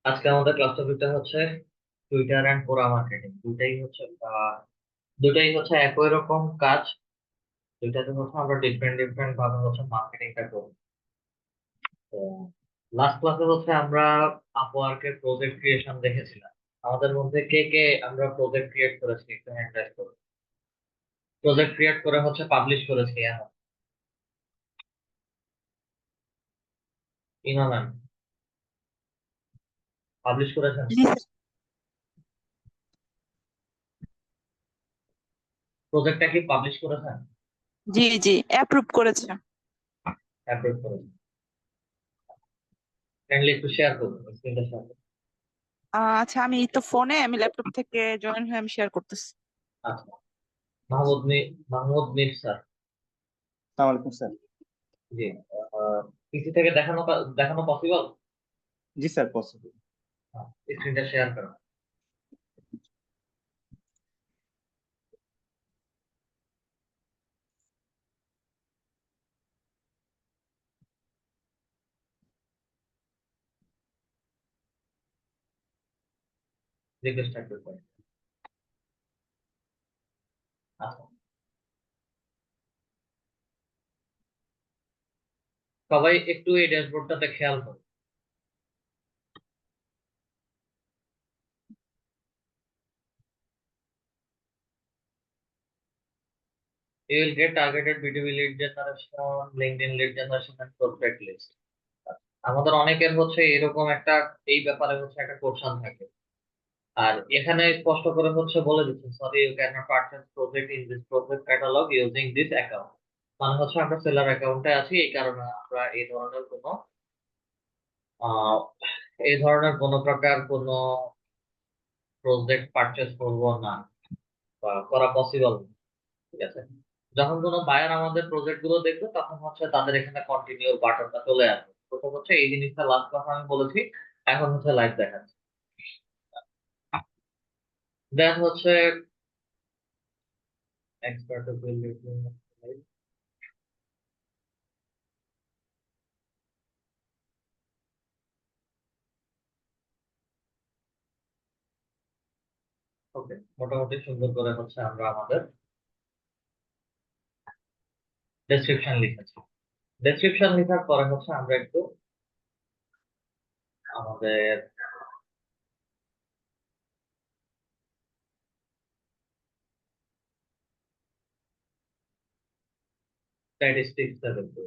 আজকে আমাদের ক্লাস টপিকটা হচ্ছে টুইটার এন্ড কোরা মার্কেটিং। দুটাই হচ্ছে একই রকম কাজ। দুইটাতে হচ্ছে আমরা ডিফারেন্ট ডিফারেন্ট ভাবে হচ্ছে মার্কেটিংটা করি। তো লাস্ট ক্লাসে হচ্ছে আমরা আপওয়ার্কের প্রজেক্ট ক্রিয়েশন দেখেছিলাম। আমাদের মধ্যে কে কে আমরা প্রজেক্ট ক্রিয়েট করেছি একটু হ্যান্ড রাইজ করো। প্রজেক্ট ক্রিয়েট করে হচ্ছে পাবলিশ করেছি এখন ইমা ম্যাম পাবলিশ করেছেন। জি স্যার। প্রজেক্টটা কি পাবলিশ করেছেন? জি জি অ্যাপ্রুভ করেছে। অ্যাপ্রুভ করেছেন? কাইন্ডলি একটু শেয়ার করুন, স্ক্রিনটা শেয়ার করুন। আচ্ছা, আমি ল্যাপটপ থেকে জয়েন হয়ে আমি শেয়ার করতেছি। আচ্ছা, মাহমুদ মির স্যার। আসসালামু আলাইকুম স্যার। জি। পিসি থেকে দেখানো দেখানো পসিবল? জি স্যার, পসিবল। স্ক্রিনটা শেয়ার করো। রিকোয়েস্ট একটু করে। আচ্ছা, সবাই একটু এই ড্যাশবোর্ডটাতে খেয়াল করো। You will get targeted B2B lead generation, LinkedIn lead generation and prospect list. আমাদের অনেকের হচ্ছে এরকম একটা এই ব্যাপারে হচ্ছে একটা কোশ্চেন থাকে। আর এখানে স্পষ্ট করে হচ্ছে বলে দিচ্ছে, sorry you can not purchase project in this project catalog using this account. মানে হচ্ছে আমরা সেলার অ্যাকাউন্টে আছি, এই কারণে আমরা আহ এই ধরনের কোনো প্রকার কোনো প্রজেক্ট পারচেজ করবো না বা করা পসিবল। ঠিক আছে, যখন কোনো বায়ার আমাদের প্রজেক্ট গুলো দেখবে তখন হচ্ছে তাদের এখানে কন্টিনিউ বাটনটা চলে আসবে। প্রথম হচ্ছে এই জিনিসটা লাস্ট কথা আমি বলেছি, এখন হচ্ছে লাইভ দেখাচ্ছি। দেন হচ্ছে এক্সপার্ট ওকে, মোটামুটি সুন্দর করে হচ্ছে আমরা আমাদের ডেসক্রিপশন লিখেছি। ডেসক্রিপশন লেখার পরে হচ্ছে আমরা একটু আমাদের স্ট্যাটিস্টিক্স দেখবো।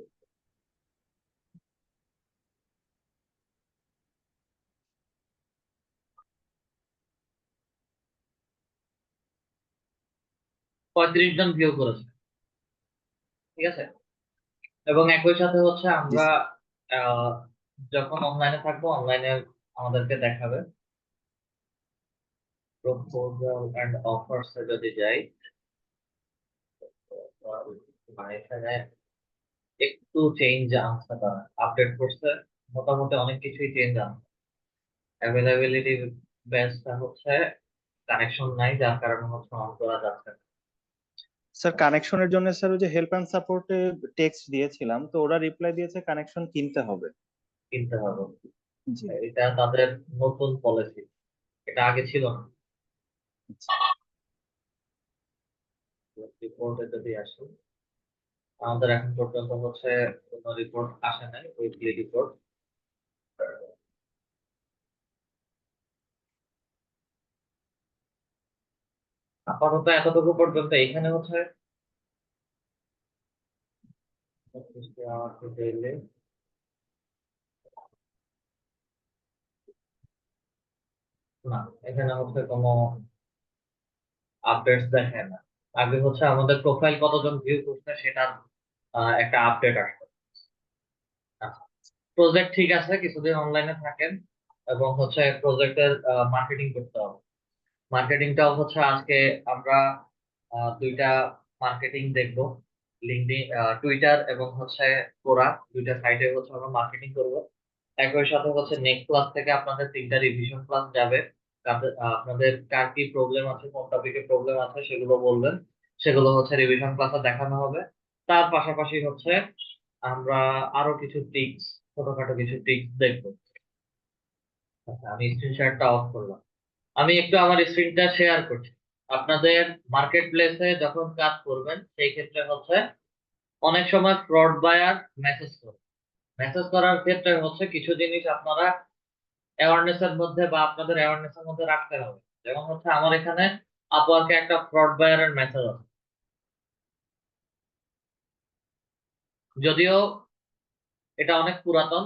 35 জন ভিউ করেছে। ঠিক আছে, এবং একই সাথে হচ্ছে জি আমরা স্যার। আহ, যখন অনলাইনে থাকবো অনলাইনে আমাদেরকে দেখাবে প্রপোজাল এন্ড অফার্স যদি যাই, মানে এখানে একটু চেঞ্জ আনছে, তারা আপডেট করছে, মোটামুটি অনেক কিছুই চেঞ্জ আনছে। অ্যাভেলেবিলিটি বেসটা হচ্ছে কানেকশন নাই, যার কারণে হচ্ছে অন করা যাচ্ছে না। স্যার, কানেকশনের জন্য স্যার ওই যে হেল্প এন্ড সাপোর্টে টেক্সট দিয়েছিলাম, তো ওরা রিপ্লাই দিয়েছে কানেকশন কিনতে হবে। কিনতে হবে। জি। এটা তাদের নতুন পলিসি, এটা আগে ছিল না। রিপোর্টে যদি আসি, আমাদের এখন পর্যন্ত হচ্ছে কোনো রিপোর্ট আসে নাই, উইকলি রিপোর্ট। আপাতত এতটুকু পর্যন্ত এখানে হচ্ছে না, এখানে হচ্ছে কোনো আপডেটস দেখে না। আগে হচ্ছে আমাদের প্রোফাইল কতজন ভিউ করছে সেটার একটা আপডেট আসবে। প্রজেক্ট ঠিক আছে, কিছুদিন অনলাইনে থাকেন এবং হচ্ছে প্রজেক্টের মার্কেটিং করতে হবে। মার্কেটিংটাও হচ্ছে আজকে আমরা দুইটা মার্কেটিং দেখবো, লিঙ্কডইন, টুইটার এবং হচ্ছে কোরা, দুইটা সাইটে হচ্ছে আমরা মার্কেটিং করব। একই সাথে হচ্ছে নেক্সট ক্লাস থেকে আপনাদের 3টা রিভিশন ক্লাস যাবে। আপনাদের কার কি প্রবলেম আছে, কোন টপিকে প্রবলেম আছে সেগুলো বলবেন, সেগুলো হচ্ছে রিভিশন ক্লাসে দেখানো হবে। তার পাশাপাশি হচ্ছে আমরা আরো কিছু টিপস, ছোটখাটো কিছু টিপস দেখবো। আচ্ছা, আমি স্ক্রিন শেয়ারটা অফ করলাম। আমি একটু আমার স্ক্রিনটা শেয়ার করছি। আপনাদের মার্কেট প্লেসে যখন কাজ করবেন সেই ক্ষেত্রে হচ্ছে অনেক সময় ফ্রড বায়ার মেসেজ করে। মেসেজ করার ক্ষেত্রে হচ্ছে কিছু জিনিস আপনারা অ্যাওয়ারনেস এর মধ্যে বা আপনাদের অ্যাওয়ারনেস এর মধ্যে রাখতে হবে। যেমন হচ্ছে আমার এখানে আপওয়ার্কে একটা ফ্রড বায়ারের মেসেজ আছে, যদিও এটা অনেক পুরাতন,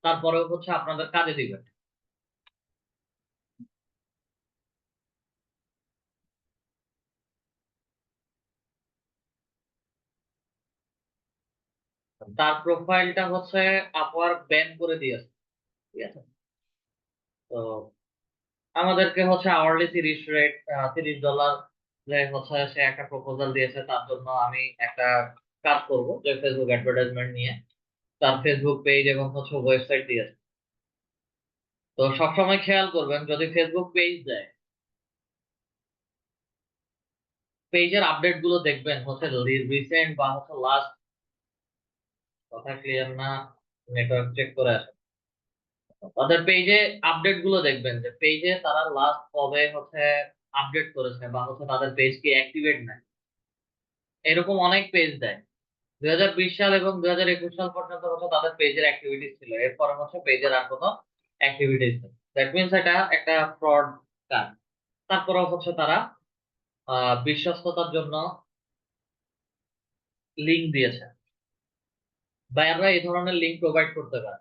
তারপরেও হচ্ছে আপনাদের কাজে দিবে। তার প্রোফাইলটা হচ্ছে আপওয়ার্ক ব্যান করে দিয়েছে, ঠিক আছে? তো আমাদেরকে হচ্ছে আওয়ারলি 30 রেট, $30 যে হচ্ছে সে একটা প্রপোজাল দিয়েছে, তার জন্য আমি একটা কাজ করব যে ফেসবুক অ্যাডভার্টাইজমেন্ট নিয়ে তার ফেসবুক পেজ এবং হচ্ছে ওয়েবসাইট দিয়েছে। তো সবসময় খেয়াল করবেন যদি ফেসবুক পেজ দেয়, পেজের আপডেট গুলো দেখবেন হচ্ছে রিসেন্ট বা হচ্ছে লাস্ট। কথা ক্লিয়ার না? নেটওয়ার্ক চেক করে আসেন। তাদের পেজে আপডেট গুলো দেখবেন যে পেজে তারা লাস্ট কবে হচ্ছে আপডেট করেছে বা হচ্ছে তাদের পেজ কি অ্যাক্টিভেট নাই। এরকম অনেক পেজ দেয়। 2020 সাল এবং 2021 সাল পর্যন্ত হচ্ছে তাদের পেজের অ্যাক্টিভিটিস ছিল, এরপরে হচ্ছে পেজের আর কোনো অ্যাক্টিভিটিস নেই। দ্যাট মিনস এটা একটা ফ্রড কাজ। তারপরেও হচ্ছে তারা বিশ্বস্ততার জন্য লিঙ্ক দিয়েছে, বায়াররা এই ধরনের লিঙ্ক প্রোভাইড করতে পারে।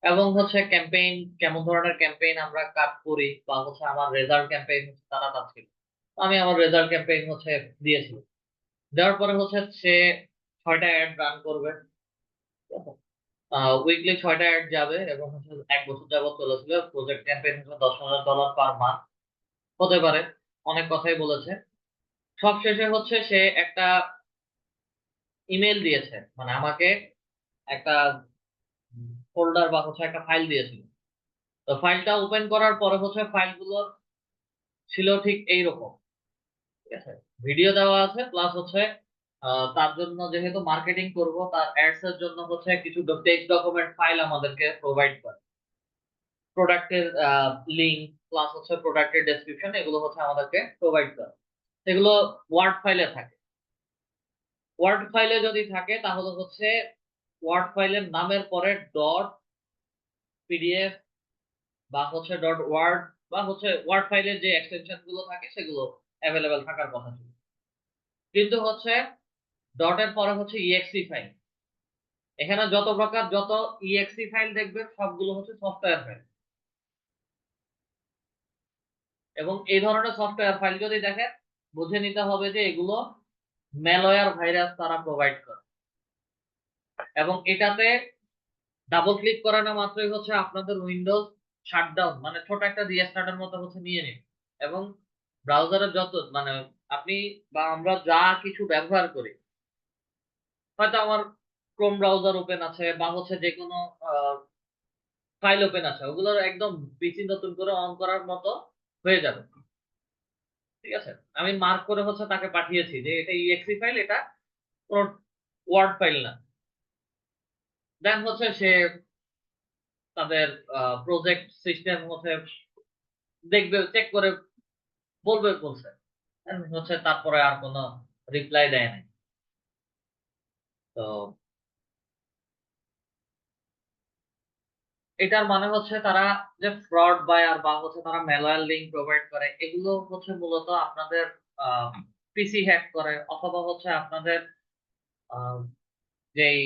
এবং হচ্ছে ক্যাম্পেইন, কেমন ধরনের ক্যাম্পেইন আমরা কাজ করি বা হচ্ছে আমার রেজাল্ট ক্যাম্পেইন হচ্ছে তারা চাচ্ছিল। আমি আমার রেজাল্ট ক্যাম্পেইন হচ্ছে দিয়েছিল। দেওয়ার পরে হচ্ছে সে 6টা অ্যাড রান করবে, উইকলি 6টা অ্যাড যাবে এবং হচ্ছে 1 বছর যাবত চলেছিল। প্রজেক্ট ক্যাম্পেইন হচ্ছে $10,000 পার মান্থ হতে পারে, অনেক কথাই বলেছে। সবশেষে হচ্ছে সে একটা ইমেল দিয়েছে, মানে আমাকে একটা ফোল্ডার বা হচ্ছে একটা ফাইল দিয়েছিল। তো ফাইলটা ওপেন করার পরে হচ্ছে ফাইলগুলো ছিল ঠিক এইরকম, ঠিক আছে? ভিডিও দেওয়া আছে, প্লাস হচ্ছে তার জন্য যেহেতু মার্কেটিং করব, তার অ্যাডস এর জন্য হচ্ছে কিছু টেক্সট ডকুমেন্ট ফাইল আমাদেরকে প্রোভাইড করে। প্রোডাক্টের লিঙ্ক প্লাস হচ্ছে প্রোডাক্টের ডেসক্রিপশন, এগুলো হচ্ছে আমাদেরকে প্রোভাইড করে। এগুলো ওয়ার্ড ফাইলে থাকে। ওয়ার্ড ফাইলে যদি থাকে তাহলে হচ্ছে ওয়ার্ড ফাইলের নামের পরে ডট পিডিএফ বা হচ্ছে ডট ওয়ার্ড বা হচ্ছে ওয়ার্ড ফাইলের যে এক্সটেনশন গুলো থাকে সেগুলো অ্যাভেলেবেল থাকার কথা ছিল। কিন্তু হচ্ছে ডটের পরে হচ্ছে ইএক্সি ফাইল। এখানে যত প্রকার যত ইএক্সি ফাইল দেখবেন সবগুলো হচ্ছে সফটওয়্যার ফাইল। এবং এই ধরনের সফটওয়্যার ফাইল যদি দেখেন, বুঝে নিতে হবে যে এগুলো ম্যালওয়্যার ভাইরাস তারা প্রোভাইড করে। এবং এটাতে ডাবল ক্লিক করানো মাত্রই হচ্ছে আপনাদের উইন্ডোজ শাটডাউন, মানে ছোট একটা রিস্টার্টের মতো হচ্ছে নিয়ে নিন। এবং ব্রাউজারের যত মানে আপনি বা আমরা যা কিছু ব্যবহার করি, হয়তো আমার ক্রোম ব্রাউজার ওপেন আছে বা হচ্ছে যে কোনো ফাইল ওপেন আছে, ওগুলোর একদম পিসি নতুন করে অন করার মতো হয়ে যাবে, ঠিক আছে? আমি মার্ক করে হচ্ছে তাকে পাঠিয়েছি যে এটা ইএক্সি ফাইল, এটা কোনো ওয়ার্ড ফাইল না। দেন হচ্ছে সে তাদের প্রজেক্ট সিস্টেম হচ্ছে দেখবে, চেক করে বলবে বলছে। And হচ্ছে তারপরে আর কোনো রিপ্লাই দেয় নাই। তো এটার মানে হচ্ছে তারা যে ফ্রড বায়ার বা হচ্ছে তারা ম্যালওয়্যার লিঙ্ক প্রোভাইড করে, এগুলো হচ্ছে মূলত আপনাদের পিসি হ্যাক করে, অথবা হচ্ছে আপনাদের আহ, যেই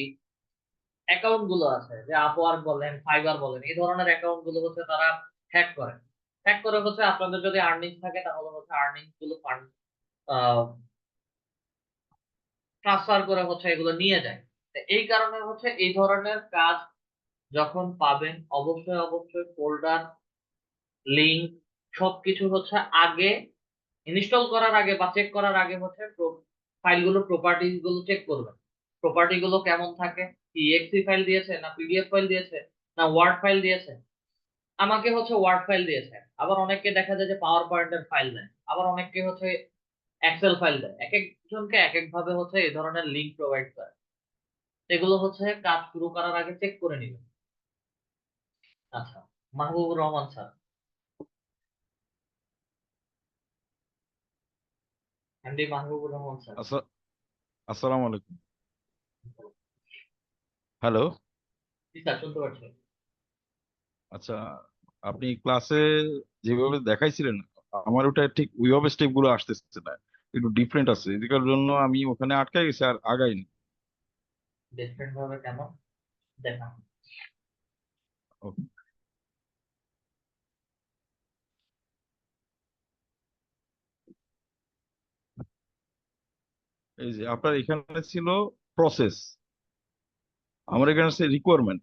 অ্যাকাউন্ট গুলো আছে, যে আপওয়ার্ক বলেন, ফাইবার বলেন, এই ধরনের অ্যাকাউন্ট গুলো হচ্ছে তারা হ্যাক করে। হ্যাক করে হচ্ছে আপনাদের যদি আর্নিং থাকে তাহলে হচ্ছে আর্নিং গুলো ফান্ড ট্রান্সফার করে হচ্ছে এগুলো নিয়ে যায়। তো এই কারণে হচ্ছে এই ধরনের কাজ যখন পাবেন, অবশ্যই অবশ্যই ফোল্ডার, লিঙ্ক সবকিছু হচ্ছে আগে ইনস্টল করার আগে বা চেক করার আগে হচ্ছে ফাইলগুলো প্রপার্টিজ গুলো চেক করবেন। প্রপার্টি গুলো কেমন থাকে, কি এক্সি ফাইল দিয়েছে না পিডিএফ ফাইল দিয়েছে না ওয়ার্ড ফাইল দিয়েছে। আমাকে হচ্ছে ওয়ার্ড ফাইল দিয়েছে, আবার অনেককে দেখা যায় যে পাওয়ার পয়েন্টের ফাইল দেয়, আবার অনেককে হচ্ছে এক্সেল ফাইল দেয়। এক একজনকে এক এক ভাবে হচ্ছে এই ধরনের লিঙ্ক প্রোভাইড করে। এগুলো হচ্ছে কাজ শুরু করার আগে চেক করে নিবেন। আচ্ছা, Mahbubur Rahman sir, MD Mahbubur Rahman sir. আসসালামু আলাইকুম। হ্যালো। জি স্যার, শুনতে পাচ্ছি। আচ্ছা, আপনি ক্লাসে যেভাবে দেখাইছিলেন আমার ওটা ঠিক ওইভাবে স্টেপ গুলো আসতেছে না, একটু ডিফারেন্ট আছে, এদিকের জন্য আমি ওখানে আটকে গেছি আর আগাইনি। ডিফারেন্ট ভাবে কেন দেখান? Okay. এই যে আপনার এখানে ছিল প্রসেস, আমার এখানে আছে রিকোয়ারমেন্ট,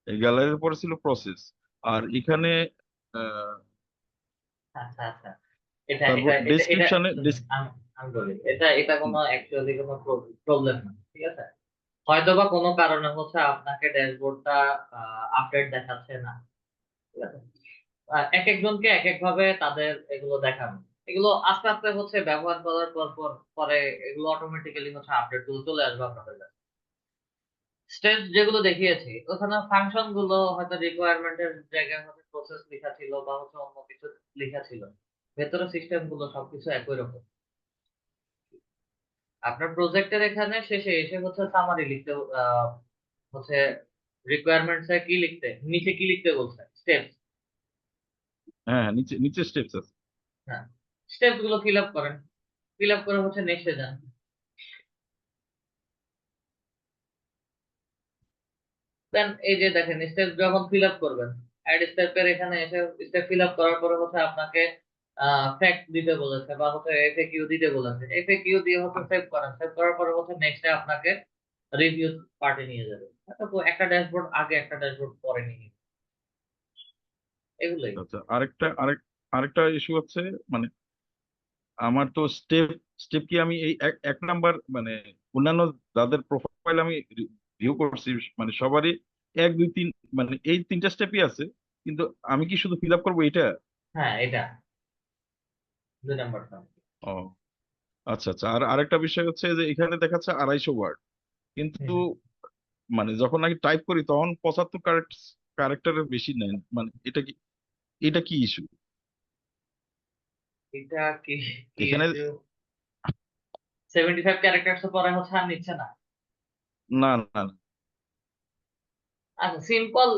এই গ্যালারির পরে ছিল প্রসেস, আর এখানে আহ, আচ্ছা আচ্ছা, এটা তারপর এটা এটা এটা ডেসক্রিপশনে শুনুন, আমি আমি বলি, এটা কোনো অ্যাকচুয়ালি কোনো প্রবলেম না, ঠিক আছে? হয়তোবা কোনো কারণে হচ্ছে আপনাকে ড্যাশবোর্ডটা আপডেট দেখাচ্ছে না, ঠিক আছে? এক একজনকে এক এক ভাবে তাদের এগুলো দেখানো, এগুলো আস্তে আস্তে হচ্ছে ব্যবহার করার পরে এগুলো অটোমেটিক্যালি হচ্ছে আপডেট গুলো চলে আসবে আপনাদের কাছে। স্টেজ যেগুলো দেখিয়েছি ওখানে ফাংশন গুলো হয়তো রিকোয়ারমেন্টের জায়গায় হচ্ছে প্রসেস লেখা ছিল বা হচ্ছে অন্য কিছু লেখা ছিল, ভেতরে সিস্টেম গুলো সবকিছু একই রকম। আপনার প্রজেক্টের এখানে শেষে এসে হচ্ছে সামারি লিখতে হচ্ছে রিকোয়ারমেন্টস এ কি লিখতে, নিচে কি লিখতে বলছে, স্টেপস। হ্যাঁ হ্যাঁ, নিচে নিচে স্টেপস আছে। হ্যাঁ, স্টেপস গুলো ফিল আপ করেন, ফিল আপ করে হচ্ছে নেক্সটে যান। দেন এই যে দেখেন স্টেপ যখন ফিল আপ করবেন, অ্যাড স্টেপের এখানে এসে স্টেপ ফিল আপ করার পরে হচ্ছে আপনাকে ফ্যাক্ট দিতে বলেছে বা হচ্ছে এফএকিউ দিতে বলেছে, এফএকিউ দিয়ে হচ্ছে সেভ করেন, সেভ করার পরে হচ্ছে নেক্সটে আপনাকে রিভিউ পার্টে নিয়ে যাবে। তো একটা ড্যাশবোর্ড আগে একটা ড্যাশবোর্ড পরে নিয়ে নিবে। এগুলোই। আচ্ছা, আরেকটা ইস্যু হচ্ছে, মানে আমার তো স্টেপ স্টেপ কি আমি এই এক নাম্বার, মানে অন্যান্য যাদের প্রোফাইল আমি ভিউ করছি, মানে সবারই এক দুই তিন, মানে এই তিনটা স্টেপই আছে, কিন্তু আমি কি শুধু ফিল আপ করবো এটা? হ্যাঁ, এটা 2 নাম্বার। ও আচ্ছা আচ্ছা, আর আরেকটা বিষয় হচ্ছে যে এখানে দেখাচ্ছে 250 ওয়ার্ড, কিন্তু মানে যখন নাকি টাইপ করি তখন 75 ক্যারেক্টারের বেশি নেয়, মানে এটা কি ইস্যু? এটা কি কি এখানে 75 ক্যারেক্টার্স পরে হচ্ছে আর নিচ্ছে না? না না না। আচ্ছা, সিম্পল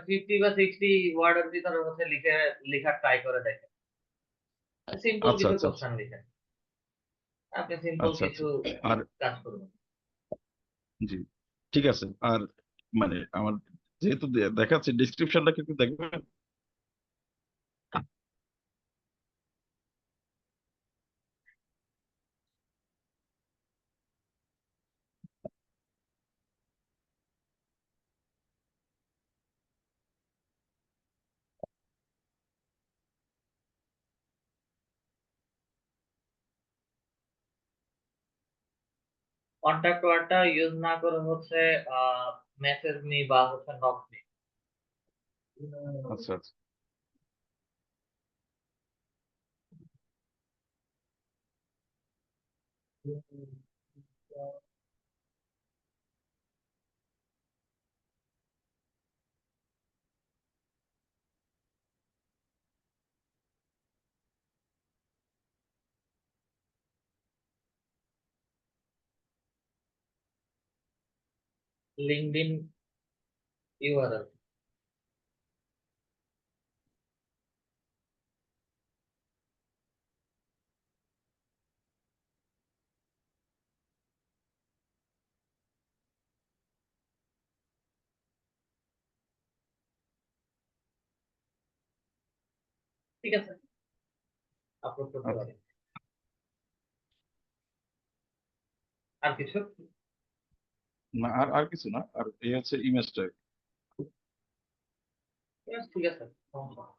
50 বা 60 ওয়ার্ডের ভিতরে হচ্ছে লেখার ট্রাই করে দেখেন, সিম্পল আচ্ছা কিছু আচ্ছা আচ্ছা কোশ্চেন লিখেন, আপনি সিম্পল আচ্ছা আচ্ছা। কিছু আর কাজ করবেন। জি, ঠিক আছে। আর মানে আমার যেহেতু দেখাচ্ছে ডিসক্রিপশনটা একটু দেখবেন। কন্ট্যাক্ট ওয়ার্ডটা ইউজ না করে হচ্ছে মেসেজ মি বা হচ্ছে নক মি। আচ্ছা আচ্ছা। LinkedIn URL. ঠিক আছে, আপলোড করতে আচ্ছা, পারি। আর কিছু? না আর আর কিছু না, আর এই হচ্ছে ইমেজটা। Yes, ঠিক আছে, সমস্যা নেই।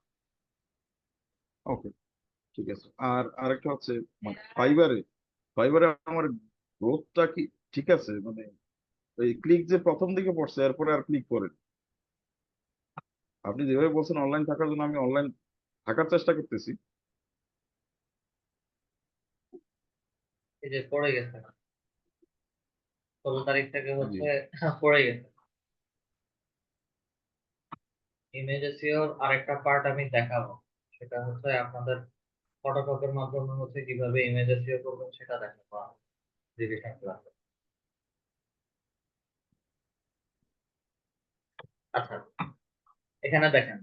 ওকে, ঠিক আছে। আর আরেকটা হচ্ছে, মানে ফাইবারে ফাইবারে আমার গ্রোথটা কি ঠিক আছে? মানে এই ক্লিক যে প্রথম দিকে পড়ছে এরপরে আর ক্লিক করেন, আপনি যেভাবে বলছেন অনলাইন থাকার জন্য আমি অনলাইন থাকার চেষ্টা করতেছি। এই যে পড়ে গেছে না, 16 তারিখ থেকে জি। হচ্ছে পড়ে গেছে। ইমেজ এসইওর আরেকটা পার্ট আমি দেখাবো, সেটা হচ্ছে আপনাদের ফটোশপের মাধ্যমে হচ্ছে কিভাবে ইমেজ এসইও করবেন সেটা দেখাবো রিভিশন ক্লাসে। আচ্ছা, এখানে দেখেন,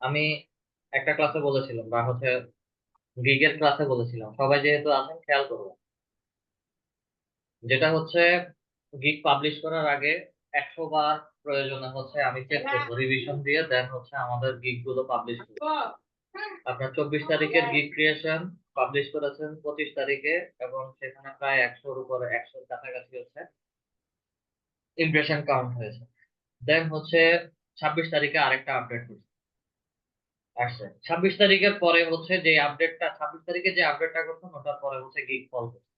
আমি একটা ক্লাসে বলেছিলাম বা হচ্ছে গিগের ক্লাসে বলেছিলাম, সবাই যেহেতু আছেন খেয়াল করবেন, যেটা হচ্ছে গিগ পাবলিশ করার আগে 100 বার প্রয়োজনে হচ্ছে আমি চেক করবো রিভিশন দিয়ে, দেন হচ্ছে আমাদের গিগ গুলো পাবলিশ করবো। আপনার 24 তারিখের গিগ ক্রিয়েশন পাবলিশ করেছেন 25 তারিখে, এবং সেখানে প্রায় 100-র উপরে, 100-র কাছাকাছি হচ্ছে ইমপ্রেশন কাউন্ট হয়েছে। দেন হচ্ছে 26 তারিখে আরেকটা আপডেট আসছে। 26 তারিখের পরে হচ্ছে যে আপডেটটা, 26 তারিখে যে আপডেটটা করছেন ওটার পরে হচ্ছে গিগ ফল করছে,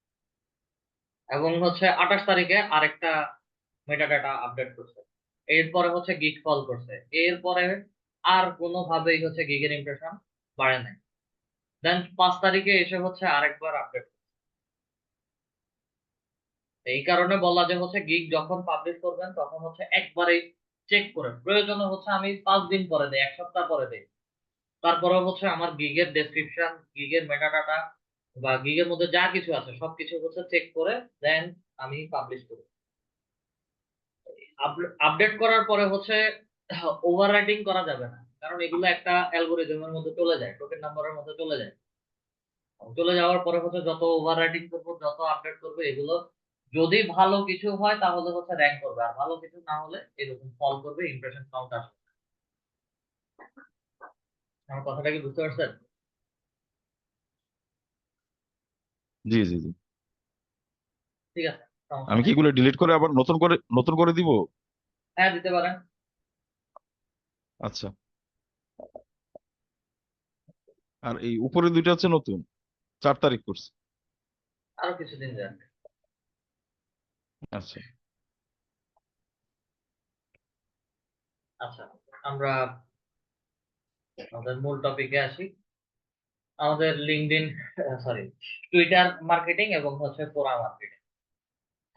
এবং হচ্ছে 28 তারিখে আরেকটা মেটাডাটা আপডেট করছে, এরপরে হচ্ছে গিগ ফল করছে, এরপরে আর কোনোভাবেই হচ্ছে গিগের ইমপ্রেশন বাড়ে নাই। দেন 5 তারিখে এসে হচ্ছে আরেকবার আপডেট। এই কারণে বলা যে হচ্ছে গিগ যখন পাবলিশ করবেন তখন হচ্ছে একবারে চেক করে, প্রয়োজনে হচ্ছে আমি 5 দিন পরে দেই, 1 সপ্তাহ পরে দেই, তারপরে হচ্ছে আমার গিগের ডেসক্রিপশন, গিগের মেটাডাটা বা গিগের মধ্যে যা কিছু আছে সবকিছু হচ্ছে চেক করে দেন আমি পাবলিশ করি। আপডেট করার পরে হচ্ছে ওভার রাইটিং করা যাবে না, কারণ এগুলো একটা অ্যালগোরিদমের মধ্যে চলে যায়, টোকেন নাম্বারের মধ্যে চলে যায়। চলে যাওয়ার পরে হচ্ছে যত ওভার রাইটিং করবো, যত আপডেট করবো, এগুলো যদি ভালো কিছু হয় তাহলে হচ্ছে র্যাঙ্ক করবে, আর ভালো কিছু না হলে এরকম ফল করবে, ইমপ্রেশন কাউন্ট আসবে। আমার কথাটা কি বুঝতে পারছেন? জি জি জি। ঠিক আছে, সমস্যা আমি কি নেই। এগুলো ডিলিট করে আবার নতুন করে দিব? হ্যাঁ, দিতে পারেন। আচ্ছা। আর এই উপরে দুইটা হচ্ছে নতুন, 4 তারিখ করছে। আরো কিছুদিন যাক। আচ্ছা। আচ্ছা, আমরা আমাদের মূল টপিকে আসি। আমাদের লিঙ্কডইন, সরি, টুইটার মার্কেটিং এবং হচ্ছে কোরা মার্কেটিং।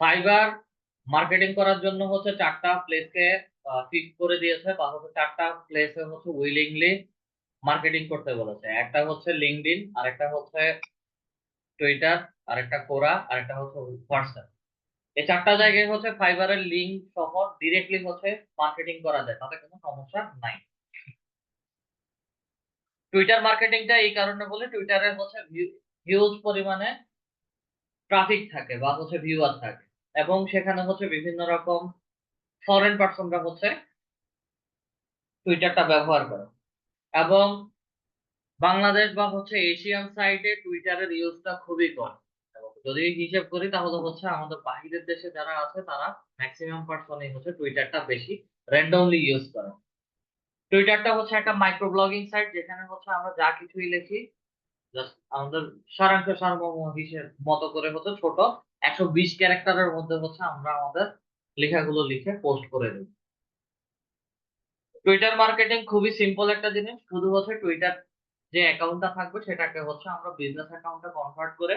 ফাইবার মার্কেটিং করার জন্য হচ্ছে 4টা প্লেসকে ফিক্স করে দিয়েছে, বা হচ্ছে 4টা প্লেসে হচ্ছে উইলিংলি মার্কেটিং করতে বলেছে। একটা হচ্ছে লিঙ্কডইন, আরেকটা হচ্ছে টুইটার, আরেকটা কোরা, আরেকটা হচ্ছে হোয়াটসঅ্যাপ। এই 4টা জায়গায় হচ্ছে ফাইবারের লিঙ্ক সহ ডিরেক্টলি হচ্ছে মার্কেটিং করা যায়, তাতে কোনো সমস্যা নাই। টুইটার মার্কেটিংটা এই কারণে বলে, টুইটারে হচ্ছে হিউজ পরিমাণে ট্রাফিক থাকে বা হচ্ছে ভিউয়ার থাকে, এবং সেখানে হচ্ছে বিভিন্ন রকম ফরেন পার্সনরা হচ্ছে টুইটারটা ব্যবহার করে, এবং বাংলাদেশ বা হচ্ছে এশিয়ান সাইডে টুইটারের ইউজটা খুবই কম। এবং যদি হিসেব করি তাহলে হচ্ছে আমাদের বাহিরের দেশে যারা আছে তারা ম্যাক্সিমাম পার্সনই হচ্ছে টুইটারটা বেশি র্যান্ডমলি ইউজ করে। টুইটারটা হচ্ছে একটা মাইক্রো ব্লগিং সাইট, যেখানে হচ্ছে আমরা যা কিছুই লিখি জাস্ট আমাদের সারাংশ সারমর্ম হিসেব মতো করে হচ্ছে ছোট 120 ক্যারেক্টারের মধ্যে হচ্ছে আমরা আমাদের লেখাগুলো লিখে পোস্ট করে দিই। টুইটার মার্কেটিং খুবই সিম্পল একটা জিনিস, শুধু হচ্ছে টুইটার যে অ্যাকাউন্টটা থাকবে সেটাকে হচ্ছে আমরা বিজনেস অ্যাকাউন্টে কনভার্ট করে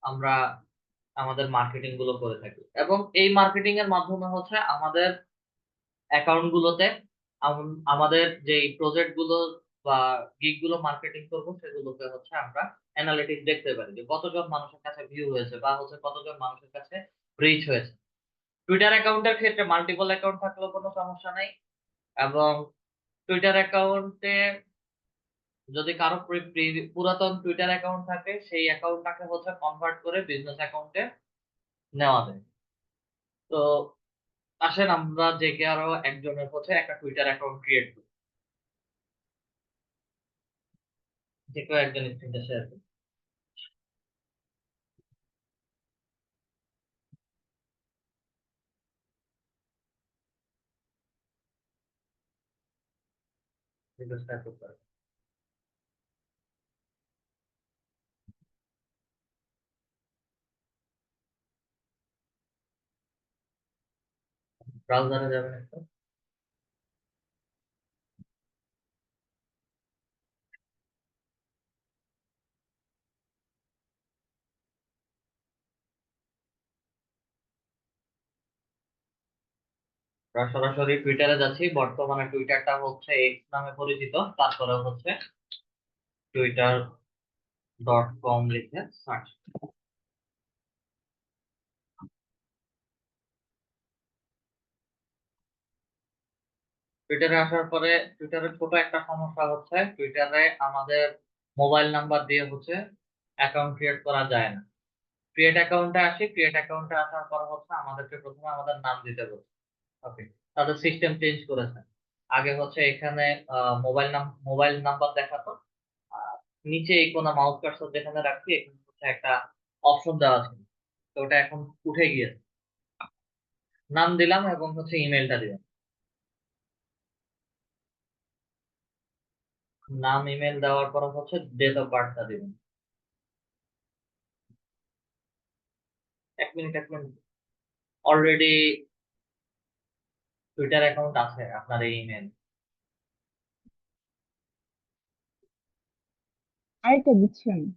আমরা আমাদের মার্কেটিং গুলো করে থাকি, এবং এই মার্কেটিং এর মাধ্যমে হচ্ছে আমাদের অ্যাকাউন্ট গুলোতে আমাদের যে প্রজেক্ট গুলো বা গিগ গুলো মার্কেটিং করবো সেগুলোকে হচ্ছে আমরা অ্যানালিটিক্স দেখতে পারি, যে কতজন মানুষের কাছে ভিউ হয়েছে বা হচ্ছে কতজন মানুষের কাছে রিচ হয়েছে। টুইটার অ্যাকাউন্টের ক্ষেত্রে মাল্টিপল অ্যাকাউন্ট থাকলেও কোনো সমস্যা নাই, এবং টুইটার অ্যাকাউন্টে যদি কারো পুরাতন টুইটার অ্যাকাউন্ট থাকে সেই অ্যাকাউন্টটাকে হচ্ছে কনভার্ট করে বিজনেস অ্যাকাউন্টে নেওয়া যায়। তো আসেন আমরা যে কে আরো একজনের হচ্ছে একটা টুইটার অ্যাকাউন্ট ক্রিয়েট করি, যে কেউ একজন স্ক্রিনটা শেয়ার করি। শেয়ার করতে পারে। ব্রাউজারে যাবেন একটা, আমরা সরাসরি টুইটারে যাচ্ছি। বর্তমানে টুইটারটা হচ্ছে এক্স নামে পরিচিত। তারপরে হচ্ছে twitter.com লিখে সার্চ। টুইটারে আসার পরে টুইটারে ছোট একটা সমস্যা হচ্ছে, টুইটারে আমাদের মোবাইল নাম্বার দিয়ে হচ্ছে অ্যাকাউন্ট ক্রিয়েট করা যায় না। ক্রিয়েট অ্যাকাউন্টে আসার পর হচ্ছে আমাদেরকে প্রথমে আমাদের নাম দিতে হবে। ওকে, তাদের সিস্টেম চেঞ্জ করেছে। আগে হচ্ছে এখানে মোবাইল নাম্বার দেখাতো, আর নিচে এই কোনা মাউস কার্সর যেখানে রাখছি এখানে হচ্ছে একটা অপশন দেওয়া ছিল, তো ওটা এখন উঠে গিয়েছে। নাম দিলাম এবং হচ্ছে ইমেলটা দিলাম। নাম ইমেল দেওয়ার পর হচ্ছে ডেট অফ বার্থটা দিবেন। 1 মিনিট। অলরেডি টুইটার অ্যাকাউন্ট আছে আপনার এই ইমেল। আরেকটা দিচ্ছি আমি।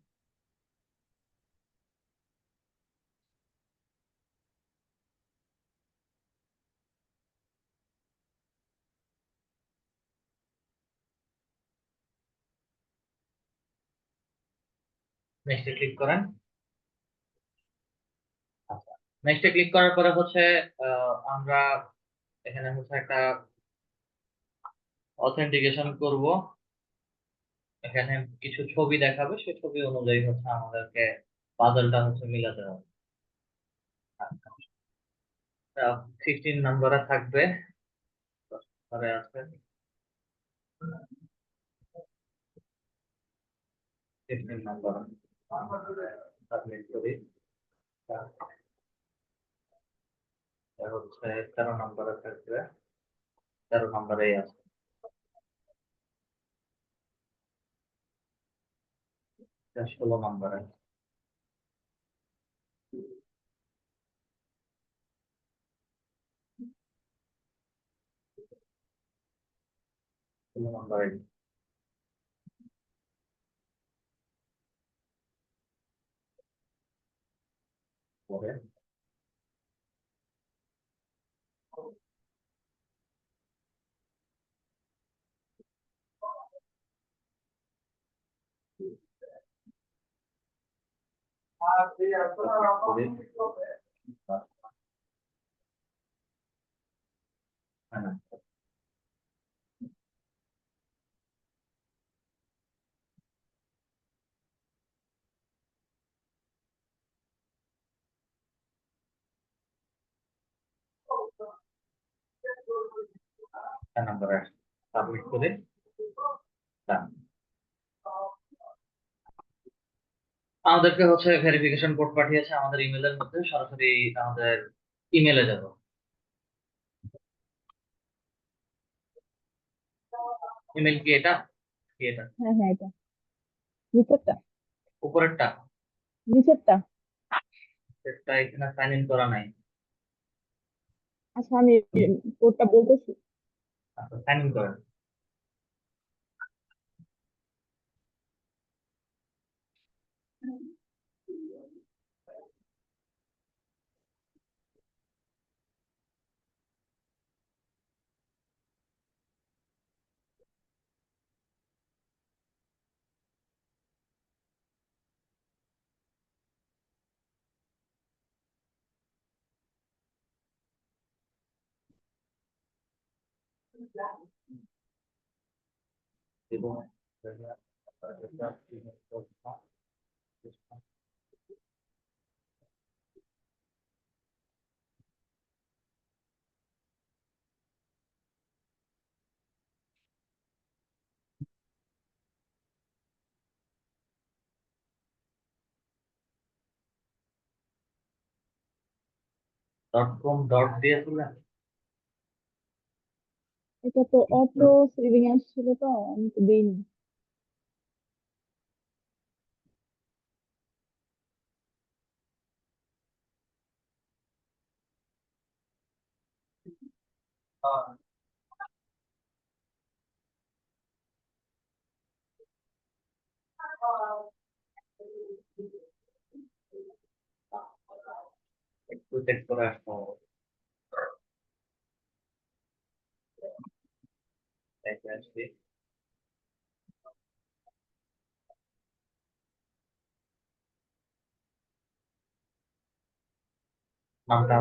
নেক্সটে ক্লিক করেন। আচ্ছা, নেক্সটে ক্লিক করার পরে হচ্ছে আমরা এখানে হচ্ছে একটা অথেন্টিকেশন করব। এখানে কিছু ছবি দেখাবে, সেই ছবি অনুযায়ী হচ্ছে আমাদেরকে পাজলটা হচ্ছে মিলাতে হবে। 15 নম্বরে থাকবে, পরে আছে 15 নম্বর। সাবমিট করি। তারপর হচ্ছে 13 নম্বরে থাকবে, 13 নম্বরেই আছে। 16 নম্বরে। 16 নম্বরে পরে submit করি। হ্যাঁ, 4 নম্বরে সাবমিট করে done। আমাদেরকে হচ্ছে ভেরিফিকেশন কোড পাঠিয়েছে আমাদের ইমেলের মধ্যে, সরাসরি আমাদের ইমেলে যাব। ইমেল কি এটা? কি এটা? হ্যাঁ হ্যাঁ, এটা নিচেরটা। উপরেরটা? নিচেরটা। এটা এখানে সাইন ইন করা নাই। আচ্ছা, আমি কোডটা বলতেছি। আচ্ছা, সাইন ইন করেন। এবং .com ডট দিয়েছিলেন? এটা তো অটো সেভিং আসছিল, তো আমি তো দিইনি। একটু চেক করে আসতে হবে। আসছি। নামটা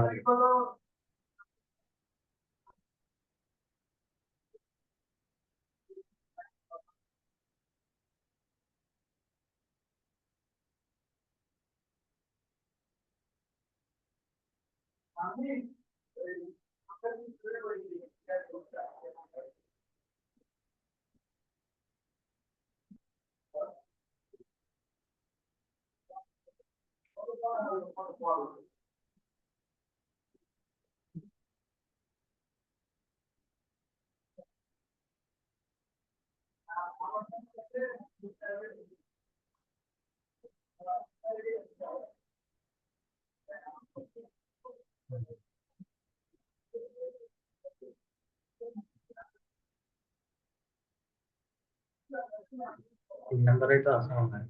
তিন নম্বরেই তো আছে মনে হয়।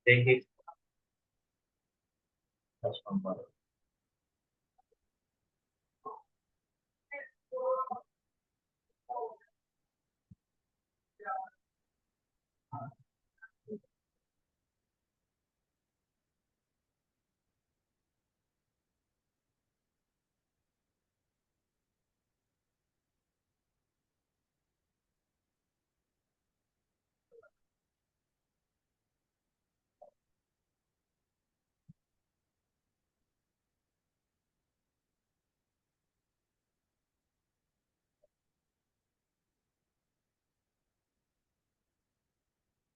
দেখি 10 নম্বর।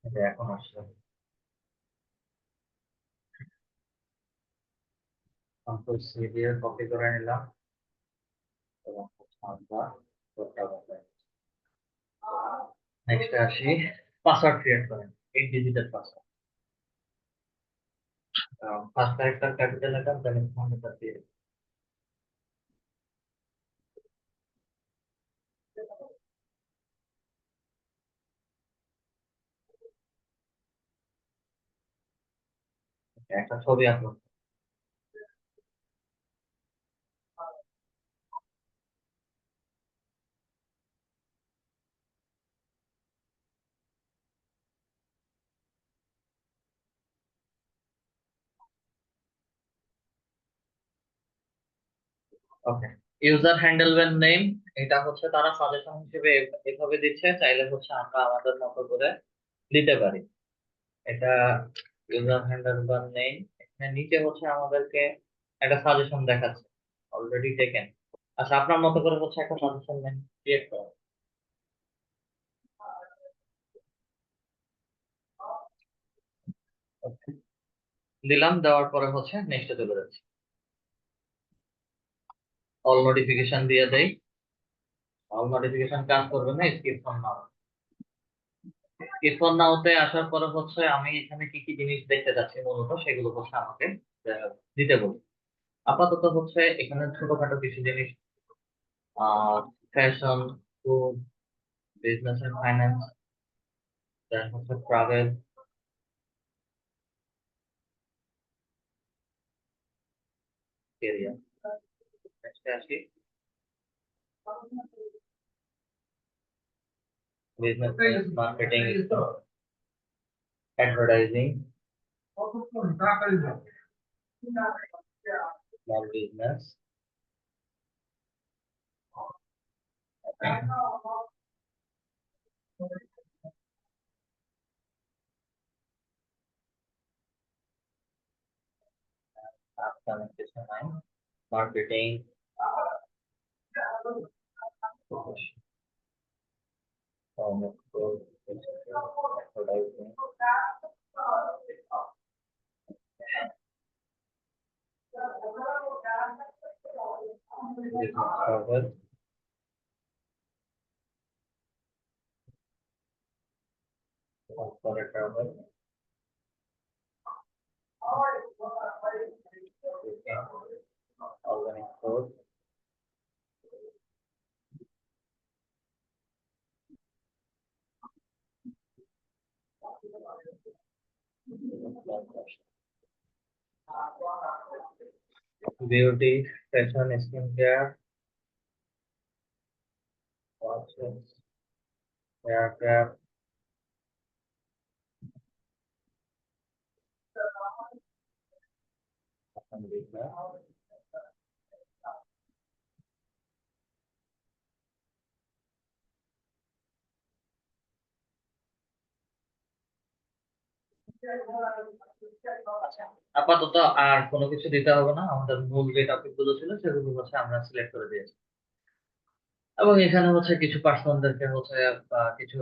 এটা এখন আসছে। কন্ট্রোল সি দিয়ে কপি করে নিলাম এবং আমরা নেক্সট আসি, পাসওয়ার্ড ক্রিয়েট করেন 8 ডিজিটের password. First character capital letter, then phone letter দিয়ে একটা ছবি আপলোড। ওকে, ইউজার হ্যান্ডেল এর নেম, এটা হচ্ছে তারা সাজেশন হিসেবে এভাবে দিচ্ছে, চাইলে হচ্ছে আমরা আমাদের মতো করে দিতে পারি। এটা ইউজার হ্যান্ডেল বা নেম। এখানে নিচে হচ্ছে আমাদেরকে একটা সাজেশন দেখাচ্ছে অলরেডি টেকেন। আচ্ছা, আপনার মতো করে হচ্ছে একটা সাজেশন নেম ক্রিয়েট করুন। Okay, দিলাম, দেওয়ার পরে হচ্ছে নেক্সটে চলে যাচ্ছি। অল নোটিফিকেশন দিয়ে দেই। অল নোটিফিকেশন কাজ করবে না, skip for now. Skip for নাওতে আসার পরে হচ্ছে আমি এখানে কি কি জিনিস দেখতে যাচ্ছি মূলত সেগুলো হচ্ছে আমাকে দিতে বলি। আপাতত হচ্ছে এখানে ছোটখাটো কিছু জিনিস, fashion, food, business and finance, then হচ্ছে ট্রাভেল, কেরিয়ার। নেক্সটে আসি, business, marketing, advertising, small business, upcoming কিছু নাই, marketing, organic food, beauty, fashion, skincare, watches, haircraft, আপাতত আর কোনো কিছু দিতে হবে না, আমাদের মূল যে টপিক গুলো ছিল সেগুলো হচ্ছে আমরা সিলেক্ট করে দিয়েছি, এবং এখানে হচ্ছে কিছু পার্সনদেরকে হচ্ছে কিছু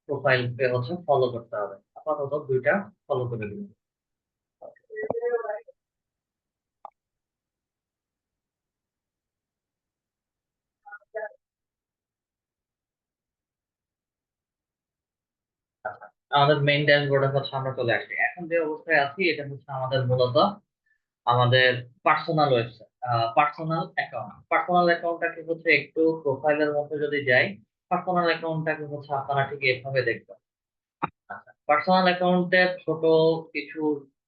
প্রোফাইলকে হচ্ছে ফলো করতে হবে, আপাতত দুইটা ফলো করে দিন। আমাদের মেইন ড্যাশবোর্ডে হচ্ছে আমরা চলে আসছি, এখন যে অবস্থায় আছি এটা হচ্ছে আমাদের মূলত আমাদের পার্সোনাল ওয়েবসাইট, পার্সোনাল অ্যাকাউন্টটাকে হচ্ছে একটু প্রোফাইলের মধ্যে যদি যাই, পার্সোনাল অ্যাকাউন্টটাকে হচ্ছে আপনারা ঠিক এভাবে দেখবেন। আচ্ছা, পার্সোনাল অ্যাকাউন্টের ছোট কিছু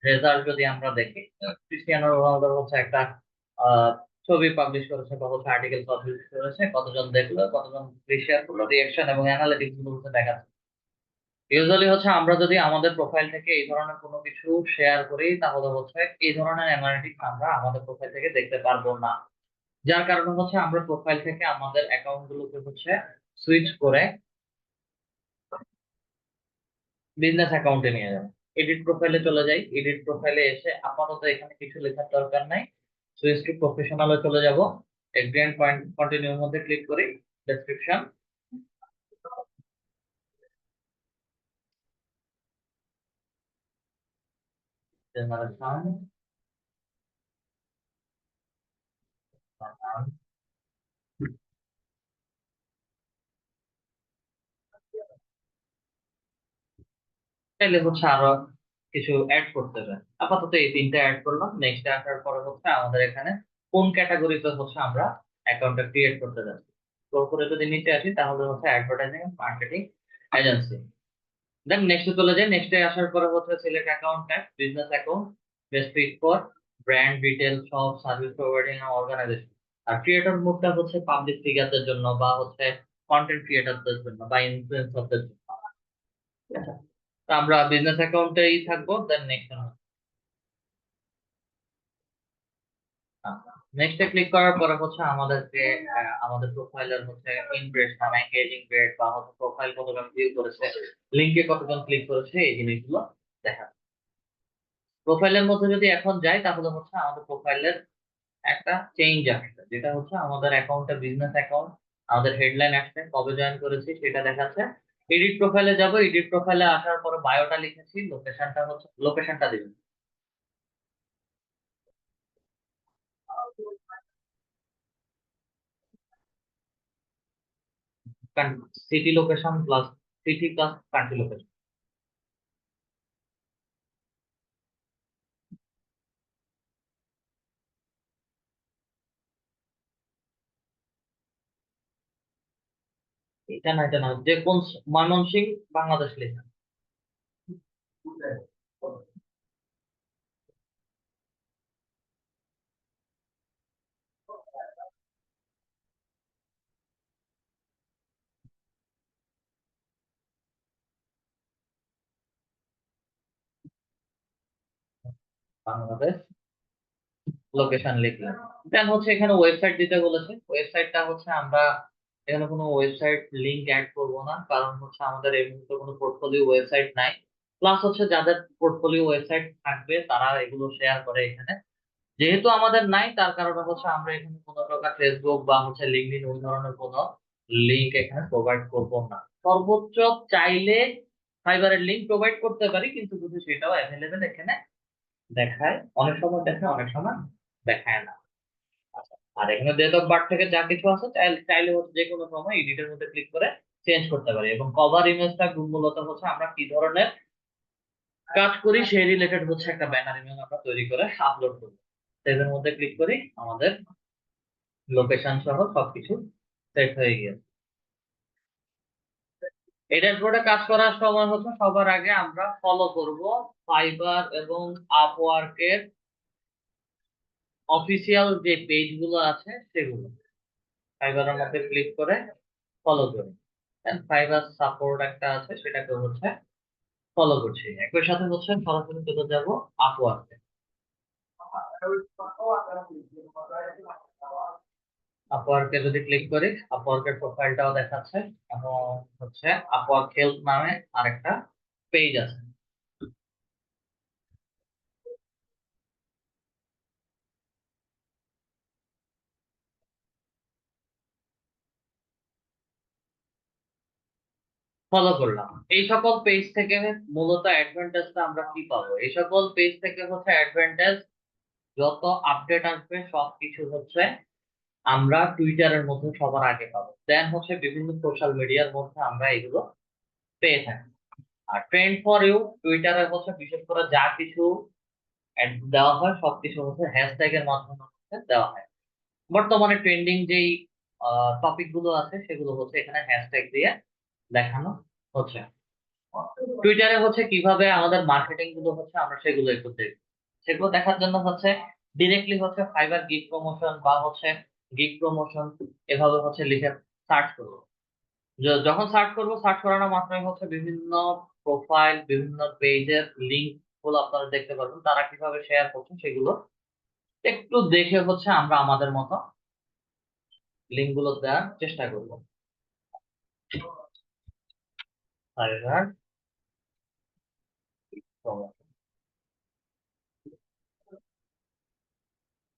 রেজাল্ট যদি আমরা দেখি, ক্রিস্টিয়ানো রোনালদোর হচ্ছে একটা আহ, ছবি পাবলিশ করেছে বা হচ্ছে আর্টিকেল পাবলিশ করেছে, কতজন দেখলো, কতজন শেয়ার করলো, রিয়াকশন এবং অ্যানালিটিক্স গুলো হচ্ছে দেখাচ্ছে। ইউজুয়ালি হচ্ছে আমরা যদি আমাদের প্রোফাইল থেকে এই ধরনের কোনো কিছু শেয়ার করি তাহলে হচ্ছে এই ধরনের অ্যানালিটিক্স আমরা আমাদের প্রোফাইল থেকে দেখতে পারবো না, যার কারণে হচ্ছে আমরা প্রোফাইল থেকে আমাদের অ্যাকাউন্ট গুলোকে হচ্ছে সুইচ করে বিজনেস অ্যাকাউন্টে নিয়ে যাবো। এডিট প্রোফাইলে চলে যাই, এডিট প্রোফাইলে এসে আপাতত এখানে কিছু লেখার দরকার নাই, সুইচ টু প্রফেশনালে চলে যাব, গ্রেড পয়েন্ট কন্টিনিউর মধ্যে ক্লিক করি, ডেসক্রিপশন, চাইলে হচ্ছে আরো কিছু অ্যাড করতে হবে, আপাতত এই তিনটা অ্যাড করলাম। নেক্সট আসার পরে হচ্ছে আমাদের এখানে কোন ক্যাটাগরিতে হচ্ছে আমরা অ্যাকাউন্টটা ক্রিয়েট করতে যাচ্ছি, স্ক্রল করে যদি নিচে আসি তাহলে হচ্ছে advertising and marketing agency. Then নেক্সটে চলে যাই, নেক্সটে আসার পরে হচ্ছে select account type, business account, best fit for brand, retail, shop, service providing organization. আর ক্রিয়েটর মোডটা হচ্ছে পাবলিক ফিগারদের জন্য বা হচ্ছে কন্টেন্ট ক্রিয়েটরদের জন্য বা ইনফ্লুয়েন্সারদের জন্য। ঠিক আছে, তো আমরা বিজনেস অ্যাকাউন্টেই থাকবো। দেন নেক্সটে ক্লিক করার পরে হচ্ছে আমাদেরকে আমাদের প্রোফাইলের হচ্ছে ইমপ্রেশন, এঙ্গেজিং রেট বা হচ্ছে প্রোফাইল কতজন ভিউ করেছে, লিংকে কতজন ক্লিক করেছে, এই জিনিসগুলো দেখা। প্রোফাইলের মধ্যে যদি এখন যাই তাহলে হচ্ছে আমাদের প্রোফাইলের একটা চেঞ্জ আসছে, যেটা হচ্ছে আমাদের অ্যাকাউন্টটা বিজনেস অ্যাকাউন্ট, আমাদের হেডলাইন আসছে, কবে জয়েন করেছি সেটা দেখাচ্ছে। এডিট প্রোফাইলে যাব, এডিট প্রোফাইলে আসার পরে বায়োটা লিখেছি, লোকেশনটা দিবেন, city location plus city plus country location. এটা না যে কোন ময়মনসিংহ বাংলাদেশ লেখা, বাংলাদেশ লোকেশন লিখলাম। দেন হচ্ছে এখানে ওয়েবসাইট দিতে বলেছে, ওয়েবসাইটটা হচ্ছে আমরা এখানে কোনো ওয়েবসাইট লিংক অ্যাড করব না, কারণ হচ্ছে আমাদের এই মুহূর্তে কোনো পোর্টফোলিও ওয়েবসাইট নাই। প্লাস হচ্ছে যাদের পোর্টফোলিও ওয়েবসাইট থাকবে তারা এগুলো শেয়ার করে এখানে, যেহেতু আমাদের নাই তার কারণে হচ্ছে আমরা এখানে কোনো প্রকার ফেসবুক বা হচ্ছে লিঙ্কডইন ওই ধরনের কোনো লিংক এখানে প্রোভাইড করব না। সর্বোচ্চ চাইলে ফাইবারের লিংক প্রোভাইড করতে পারি, কিন্তু যদি সেটাও অ্যাভেলেবেল এখানে দেখায়, অনেক সময় দেখায়, অনেক সময় দেখায় না। আচ্ছা, আর এখানে ডেট অফ বার্থ থেকে যা কিছু আছে চাইলে হচ্ছে যে কোনো সময় এডিটের মধ্যে ক্লিক করে চেঞ্জ করতে পারি। এবং কভার ইমেজটা মূলত হচ্ছে আমরা কি ধরনের কাজ করি সেই রিলেটেড হচ্ছে একটা ব্যানার ইমেজ আমরা তৈরি করে আপলোড করব। সেটার মধ্যে ক্লিক করি, আমাদের লোকেশন সহ সবকিছু সেট হয়ে গিয়েছে। এই ড্যাশবোর্ডে কাজ করার সময় হচ্ছে সবার আগে আমরা ফলো করব ফাইবার এবং আপওয়ার্কের অফিসিয়াল যে পেজ গুলো আছে সেগুলো। ফাইবারের মধ্যে ক্লিক করে ফলো করি, ফাইবার সাপোর্ট একটা আছে সেটাকে হচ্ছে ফলো করছি। একই সাথে হচ্ছে সরাসরি চলে যাব আপওয়ার্কে। আপওয়ার্কে যদি ক্লিক করি, আপওয়ার্কের প্রোফাইলটাও দেখাচ্ছে এবং হচ্ছে আপওয়ার্ক হেল্প নামে আরেকটা পেজ আছে। ফলো করলাম। এই সকল পেজ থেকে মূলত অ্যাডভান্টেজটা আমরা কি পাবো? এই সকল পেজ থেকে হচ্ছে অ্যাডভান্টেজ, যত আপডেট আসবে সবকিছু হচ্ছে আমরা টুইটারের মধ্যে সবার আগে পাবো। দেন হচ্ছে বিভিন্ন সোশ্যাল মিডিয়ার মধ্যে আমরা এগুলো পেয়ে থাকি। আর ট্রেন্ড ফর ইউ টুইটারে হচ্ছে বিশেষ করে যা কিছু অ্যাড দেওয়া হয় সবকিছু হচ্ছে হ্যাশট্যাগ এর মাধ্যমে হচ্ছে দেওয়া হয়। বর্তমানে ট্রেন্ডিং যেই টপিক গুলো আছে সেগুলো হচ্ছে এখানে হ্যাশট্যাগ দিয়ে দেখানো হচ্ছে। টুইটারে হচ্ছে কিভাবে আমাদের মার্কেটিং গুলো হচ্ছে আমরা সেগুলো একটু দেখব। সেগুলো দেখার জন্য হচ্ছে ডিরেক্টলি হচ্ছে ফাইবার গিগ প্রমোশন বা হচ্ছে গিগ প্রমোশন এভাবে হচ্ছে লিখে সার্চ করবো। যখন সার্চ করবো, সার্চ করানো মাত্রই হচ্ছে বিভিন্ন প্রোফাইল, বিভিন্ন পেজের লিংক গুলো আপনারা দেখতে পারবেন, তারা কিভাবে শেয়ার করছে সেগুলো একটু দেখে হচ্ছে আমরা আমাদের মতো লিংক গুলো দেওয়ার চেষ্টা করবো। ফাইবার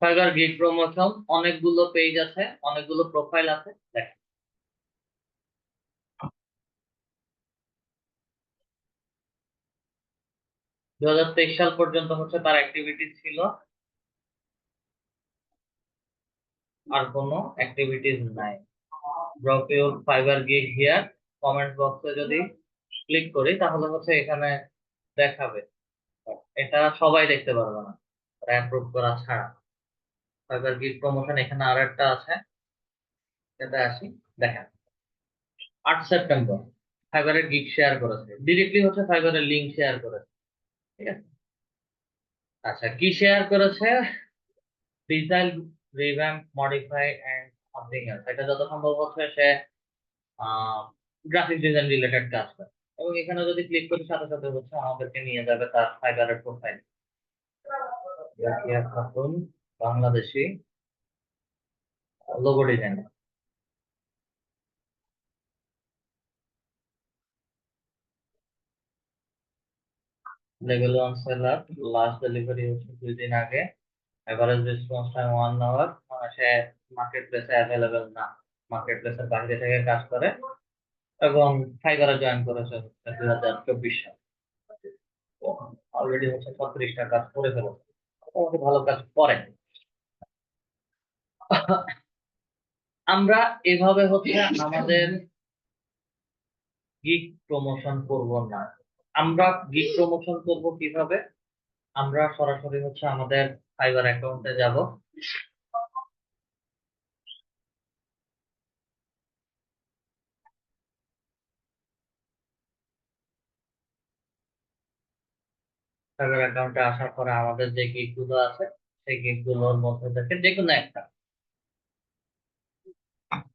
ফাইবার গিগ প্রমোশন অনেকগুলো পেজ আছে, অনেকগুলো প্রোফাইল আছে। দেখেন 2023 সাল পর্যন্ত হচ্ছে তার অ্যাক্টিভিটি ছিল, আর কোনো অ্যাক্টিভিটিস নাই। Drop your fibre gig here, comment বক্সে যদি ক্লিক করি তাহলে হচ্ছে এখানে দেখাবে। এটা সবাই দেখতে পারবে না, অ্যাপ্রুভ করা ছাড়া। ফাইবার গিগ প্রমোশন এখানে আর একটা আছে, এটা আসি। দেখেন 8 সেপ্টেম্বর ফাইবারের গিগ শেয়ার করেছে, ডিরেক্টলি হচ্ছে ফাইবারের লিংক শেয়ার করেছে। ঠিক আছে, আচ্ছা কি শেয়ার করেছে? Design, revamp, modify and something else. এটা যত সম্ভব হচ্ছে সে গ্রাফিক ডিজাইন রিলেটেড কাজ করে। এবং এখানে যদি ক্লিক করি সাথে সাথে হচ্ছে আমাদেরকে নিয়ে যাবে তার ফাইবারের profile. Zakia Khatun, Bangladeshi, logo design. Level 1 seller, last delivery হচ্ছে 2 দিন আগে, এভারেজ রেসপন্স টাইম 1 আওয়ার। মানে সে মার্কেট প্লেসে অ্যাভেলেবেল না, মার্কেট প্লেসের বাইরে থেকে কাজ করে এবং ফাইবারে জয়েন করেছে 2024 সালে। অলরেডি হচ্ছে 36টা কাজ করে ফেলেছে, মোটামুটি ভালো কাজ করে। আমরা এভাবে হচ্ছে আমাদের গিগ প্রমোশন করব না। আমরা গিগ প্রমোশন করব কিভাবে? আমরা সরাসরি হচ্ছে আমাদের ফাইবার অ্যাকাউন্টে যাব। ফাইবার অ্যাকাউন্টে আসার পরে আমাদের যে গিগ গুলো আছে সেই গিগ গুলোর মধ্যে থেকে যে কোনো একটা,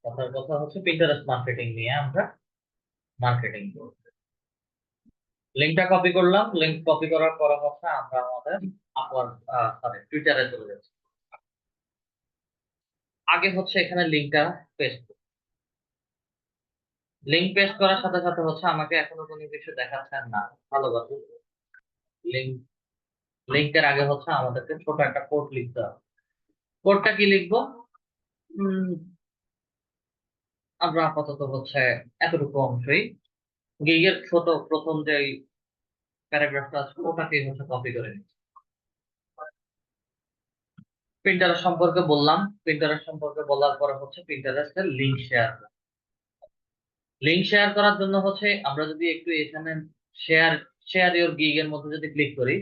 কথার কথা হচ্ছে পিন্টারেস্ট মার্কেটিং নিয়ে আমরা মার্কেটিং করব। লিঙ্কটা কপি করলাম, লিঙ্ক কপি করার পর হচ্ছে আমরা আমাদের আপওয়ার্ক সরি টুইটারে চলে যাচ্ছি। আগে হচ্ছে এখানে লিঙ্কটা পেস্ট, লিঙ্ক পেস্ট করার সাথে সাথে হচ্ছে আমাকে এখনো কোনো কিছু দেখাচ্ছে না। ভালো কথা, লিঙ্ক লিঙ্কের আগে হচ্ছে আমাদেরকে ছোট একটা কোড লিখতে হবে। কোডটা কি লিখবো? আমরা আপাতত হচ্ছে এতটুকু অংশই গিগের ছোট প্রথম যে প্যারাগ্রাফটা আছে ওটাকে হচ্ছে কপি করে নিচ্ছি। প্রিন্টারের সম্পর্কে বললাম, প্রিন্টারের সম্পর্কে বলার পরে হচ্ছে প্রিন্টারেস্টের লিঙ্ক শেয়ার। লিঙ্ক শেয়ার করার জন্য হচ্ছে আমরা যদি একটু এখানে শেয়ার শেয়ার ইওর গিগ এর মধ্যে যদি ক্লিক করি,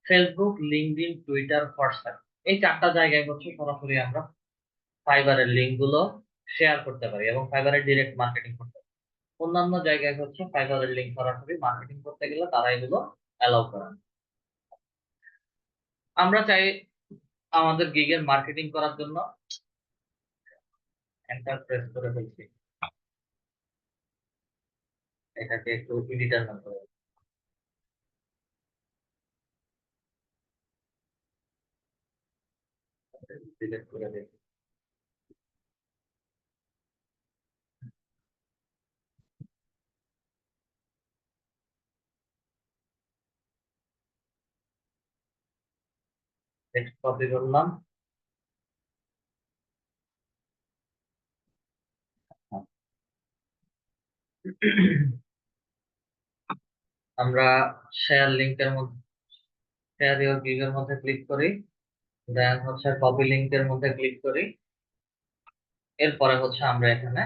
ফেসবুক, লিঙ্কডইন, টুইটার, হোয়াটসঅ্যাপ এই 4টা জায়গায় হচ্ছে সরাসরি আমরা ফাইবারের লিঙ্ক গুলো শেয়ার করতে পারি এবং ফাইবারের ডিরেক্ট মার্কেটিং করতে পারি। অন্যান্য জায়গায় হচ্ছে ফাইবারের লিঙ্ক সরাসরি মার্কেটিং করতে গেলে তারা এগুলো অ্যালাউ করে না। আমরা চাই আমাদের গিগের মার্কেটিং করার জন্য এন্টার প্রেস করে ফেলছি, এটাকে একটু এডিটার মতো সিলেক্ট করে দিই। টেক্সট কপি করলাম, আমরা শেয়ার লিংকের মধ্যে শেয়ার ইওর গিগের মধ্যে ক্লিক করি, দেন হচ্ছে কপি লিংকের মধ্যে ক্লিক করি, এরপরে হচ্ছে আমরা এখানে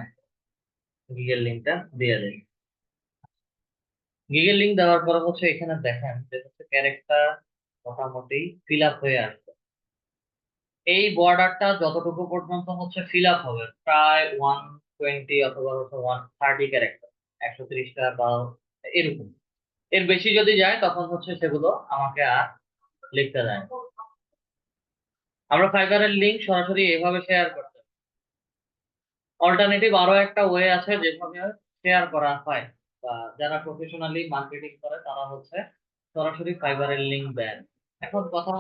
গিগের লিংকটা দিয়ে দিই। গিগের লিংক দেওয়ার পরে হচ্ছে এখানে দেখেন যে হচ্ছে ক্যারেক্টার মোটামুটি ফিল আপ হয়ে আসবে। এই বর্ডারটা যতটুকু পর্যন্ত হচ্ছে ফিল আপ হবে প্রায় 120 অথবা হচ্ছে 130 ক্যারেক্টার, 130টা বা এরকম। এর বেশি যদি যায় তখন হচ্ছে সেগুলো আমাকে আর লিখতে দেয় না। আমরা ফাইবারের লিংক সরাসরি এভাবে শেয়ার করতে পারি। অল্টারনেটিভ আরো একটা ওয়ে আছে যেভাবে শেয়ার করা হয়, বা যারা প্রফেশনালি মার্কেটিং করে তারা হচ্ছে সরাসরি ফাইবারের লিংক দেন। এখন কথা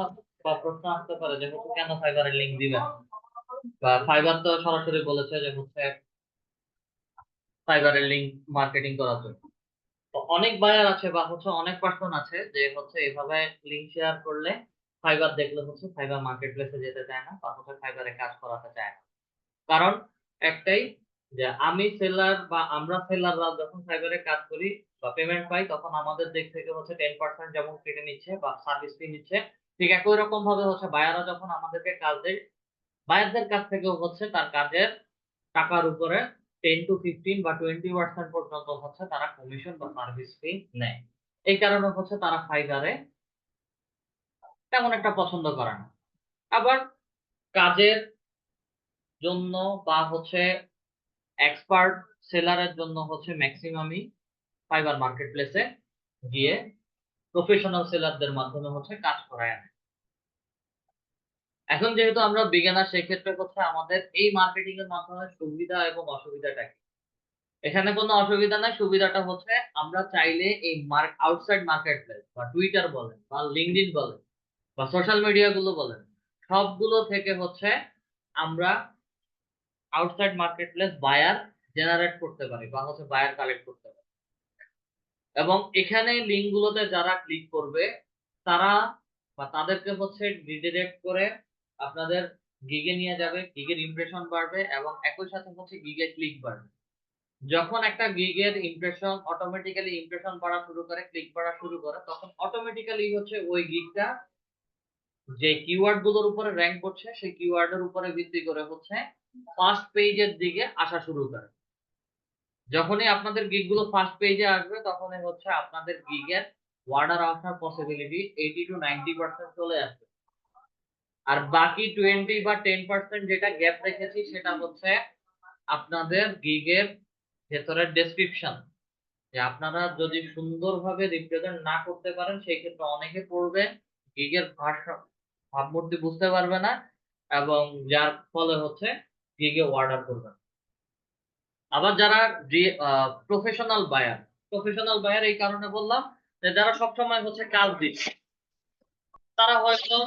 বা প্রশ্ন আসতে পারে যে হচ্ছে কেন ফাইবারের লিংক দিবেন, বা ফাইবার তো সরাসরি বলেছে যে হচ্ছে ফাইবারের লিংক মার্কেটিং করার জন্য। তো অনেক বায়ার আছে বা হচ্ছে অনেক পার্সন আছে যে হচ্ছে এভাবে লিংক শেয়ার করলে ফাইবার দেখলে হচ্ছে ফাইবার মার্কেট প্লেসে যেতে চায় না বা হচ্ছে ফাইবারে কাজ করাতে চায় না। কারণ একটাই, যে আমি সেলার বা আমরা সেলাররা যখন ফাইবারে কাজ করি বা পেমেন্ট পাই তখন আমাদের দিক থেকে হচ্ছে 10% যেমন কেটে নিচ্ছে বা সার্ভিস ফি নিচ্ছে, ঠিক একই রকম ভাবে হচ্ছে বায়াররা যখন আমাদেরকে কাজ দেয় বায়ারদের কাছ থেকেও হচ্ছে তার কাজের টাকার উপরে 10 to 15 বা 20% পর্যন্ত হচ্ছে তারা কমিশন বা সার্ভিস ফি নেয়। এই কারণে হচ্ছে তারা ফাইবারে তেমন একটা পছন্দ করে না। আবার কাজের জন্য বা হচ্ছে এক্সপার্ট সেলারের জন্য হচ্ছে ম্যাক্সিমামই ফাইবার মার্কেট প্লেসে গিয়ে প্রফেশনাল সেলারদের মাধ্যমে হচ্ছে কাজ করায় আনে। এখন যেহেতু আমরা বিগিনার, সেক্ষেত্রে হচ্ছে আমাদের এই মার্কেটিং এর মাধ্যমে সুবিধা এবং অসুবিধাটা কি? এখানে কোনো অসুবিধা নাই, সুবিধাটা হচ্ছে আমরা চাইলে এই আউটসাইড মার্কেট প্লেস বা টুইটার বলেন বা লিঙ্কডইন বলেন বা সোশ্যাল মিডিয়া গুলো বলেন, সবগুলো থেকে হচ্ছে আমরা outside market place buyer generate করতে পারি বা হচ্ছে বায়ার কালেক্ট করতে পারি। এবং এখানে লিঙ্ক গুলোতে যারা ক্লিক করবে তারা বা তাদেরকে হচ্ছে রিডিরেক্ট করে আপনাদের গিগে নিয়ে যাবে, গিগের ইমপ্রেশন বাড়বে এবং একই সাথে হচ্ছে গিগে ক্লিক বাড়বে। যখন একটা গিগের ইমপ্রেশন অটোমেটিক্যালি ইমপ্রেশন বাড়া শুরু করে, ক্লিক বাড়া শুরু করে, তখন অটোমেটিক্যালি হচ্ছে ওই গিগটা যে কিওয়ার্ড গুলোর উপরে র্যাঙ্ক করছে সেই কিওয়ার্ডের উপরে ভিত্তি করে হচ্ছে ফার্স্ট পেজের দিকে আসা শুরু করে। যখনই আপনাদের গিগ গুলো ফার্স্ট পেজে আসবে তখনই হচ্ছে আপনাদের গিগের অর্ডার আসার পসিবিলিটি 80 to 90% চলে আসবে। আর বাকি 20 বা 10% যেটা গ্যাপ রেখেছি সেটা হচ্ছে আপনাদের গিগের ভেতরের ডেসক্রিপশন, যে আপনারা যদি সুন্দরভাবে রিপ্রেজেন্ট না করতে পারেন সেই ক্ষেত্রে অনেকে পড়বে গিগের ভাবমূর্তি বুঝতে পারবে না এবং যার ফলে হচ্ছে গিগে অর্ডার করবে না। আবার যারা প্রফেশনাল বায়ার এই কারণে বললাম যে যারা সবসময় হচ্ছে কাজ দিচ্ছে, তারা হয়তো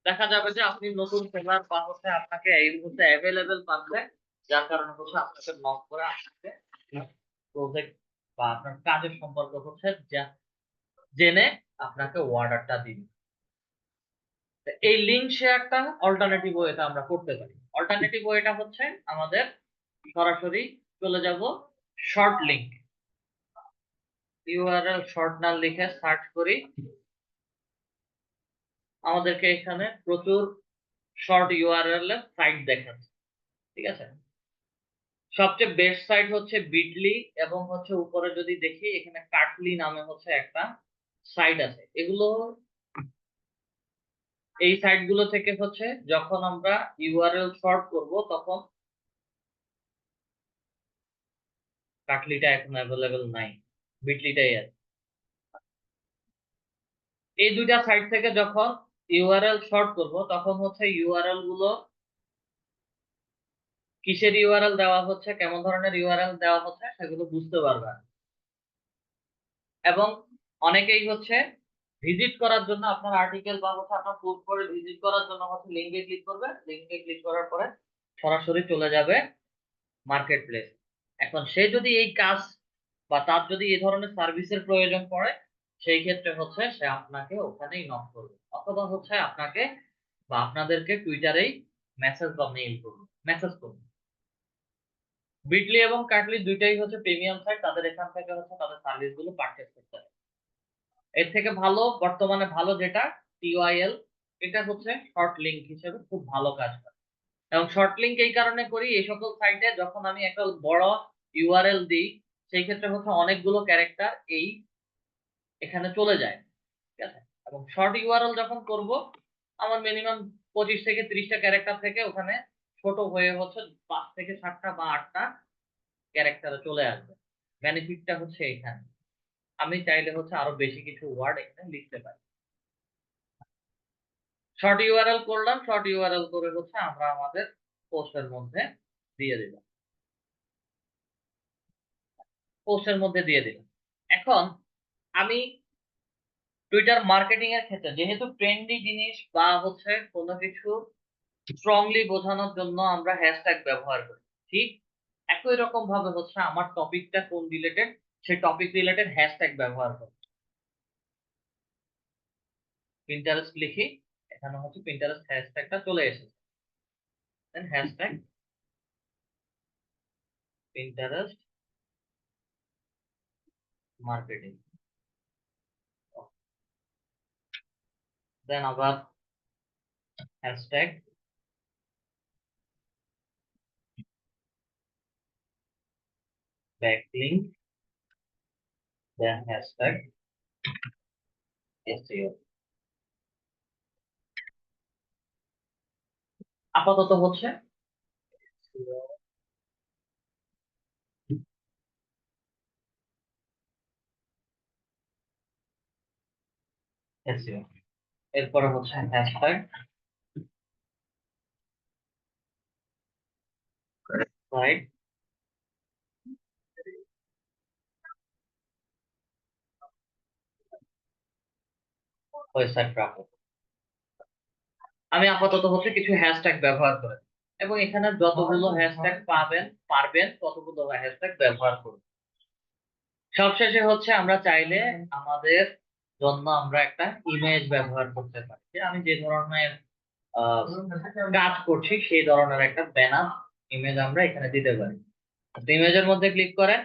দেখা যাবে যে আপনি নতুন সেলার বা হচ্ছে আপনাকে এই মুহূর্তে অ্যাভেলেবেল পাচ্ছে, যার কারণে হচ্ছে আপনাকে নক করে আপনাকে প্রজেক্ট বা আপনার কাজের সম্পর্কে হচ্ছে জেনে আপনাকে অর্ডারটা দিবে। এই লিংক শেয়ারটা অল্টারনেটিভ ওয়েটা আমরা করতে পারি। অল্টারনেটিভ ওয়েটা হচ্ছে আমাদের সরাসরি চলে যাব শর্ট লিংক, ইউআরএল শর্ট না লিখে সার্চ করি, আমাদেরকে এখানে প্রচুর শর্ট ইউআরএল এর সাইট দেখাচ্ছে। ঠিক আছে, সবচেয়ে বেস্ট সাইট হচ্ছে বিটলি, এবং হচ্ছে উপরে যদি দেখি এখানে কাটলি নামে হচ্ছে একটা সাইট আছে। এগুলো এই সাইট গুলো থেকে হচ্ছে যখন আমরা ইউআরএল শর্ট করব তখন, কাটলিটা এখন অ্যাভেলেবেল নাই, বিটলিটাই আছে। এই দুইটা সাইট থেকে যখন ইউআরএল শর্ট করব তখন হচ্ছে ইউআরএল গুলো কিসের ইউআরএল দেওয়া হচ্ছে, কেমন ধরনের ইউআরএল দেওয়া হচ্ছে সেগুলো বুঝতে পারবে। এবং অনেকেই হচ্ছে ভিজিট করার জন্য আপনার আর্টিকেল বা হচ্ছে আপনার পোস্ট করে ভিজিট করার জন্য হচ্ছে লিঙ্কে ক্লিক করবে, লিঙ্কে ক্লিক করার পরে সরাসরি চলে যাবে মার্কেট প্লেস। এখন সে যদি এই কাজ বা তার যদি এই ধরনের সার্ভিসের প্রয়োজন পড়ে, সেই ক্ষেত্রে হচ্ছে সে আপনাকে ওখানেই নক করবে, অথবা হচ্ছে আপনাকে বা আপনাদেরকে টুইটারেই মেসেজ বা মেইল করবে, মেসেজ করবে। বিটলি এবং কাটলি দুইটাই হচ্ছে প্রিমিয়াম সাইট, তাদের এখান থেকে হচ্ছে তাদের সার্ভিস গুলো পারচেজ করতে হবে। এর থেকে ভালো বর্তমানে ভালো যেটা টিওআইএল, এটা হচ্ছে শর্ট লিংক হিসেবে খুব ভালো কাজ করে। এবং শর্ট লিংক এই কারণে করি, এই সকল সাইটে যখন আমি একটা বড় ইউআরএল দিই সেই ক্ষেত্রে হচ্ছে অনেকগুলো ক্যারেক্টার এই এখানে চলে যায়। ঠিক আছে, এবং শর্ট ইউআরএল যখন করব আমার মিনিমাম 25 থেকে 30টা ক্যারেক্টার থেকে ওখানে ছোট হয়ে হচ্ছে 5 থেকে 7টা বা 8টা ক্যারেক্টারে চলে আসবে। বেনিফিটটা হচ্ছে এখানে আমি চাইলে হচ্ছে আরো বেশি কিছু ওয়ার্ড এখানে লিখতে পারি। শর্ট ইউআরএল করলাম, শর্ট ইউআরএল করে হচ্ছে আমরা আমাদের পোস্টের মধ্যে দিয়ে দিলাম, পোস্টের মধ্যে দিয়ে দিলাম। এখন আমি টুইটার মার্কেটিং এর ক্ষেত্রে যেহেতু ট্রেন্ডি জিনিস বা হচ্ছে কোনো কিছু স্ট্রংলি বোঝানোর জন্য আমরা হ্যাশট্যাগ ব্যবহার করি, ঠিক একই রকম ভাবে হচ্ছে আমার টপিকটা কোন রিলেটেড সেই টপিক রিলেটেড হ্যাশট্যাগ ব্যবহার করি। পিন্টারেস্ট লিখি, এখানে হচ্ছে পিন্টারেস্ট হ্যাশট্যাগটা চলে এসেছে, দেন হ্যাশট্যাগ পিন্টারেস্ট মার্কেটিং, দেন আবার হ্যাশট্যাগ ব্যাকলিংক, দেন হ্যাশট্যাগ এসইও। আপাতত হচ্ছে এসইও, এরপরে হচ্ছে হ্যাশট্যাগ সাইট ওয়েবসাইট ট্রাফিক। আমি আপাতত হচ্ছে কিছু হ্যাশট্যাগ ব্যবহার করি এবং এখানে যতগুলো হ্যাশট্যাগ পারবেন ততগুলো হ্যাশট্যাগ ব্যবহার করুন। সবশেষে হচ্ছে আমরা চাইলে আমাদের জন্য আমরা একটা ইমেজ ব্যবহার করতে পারি, যে আমি যে ধরনের কাজ করছি সেই ধরনের একটা ব্যানার ইমেজ আমরা এখানে দিতে পারি। ইমেজের মধ্যে ক্লিক করেন,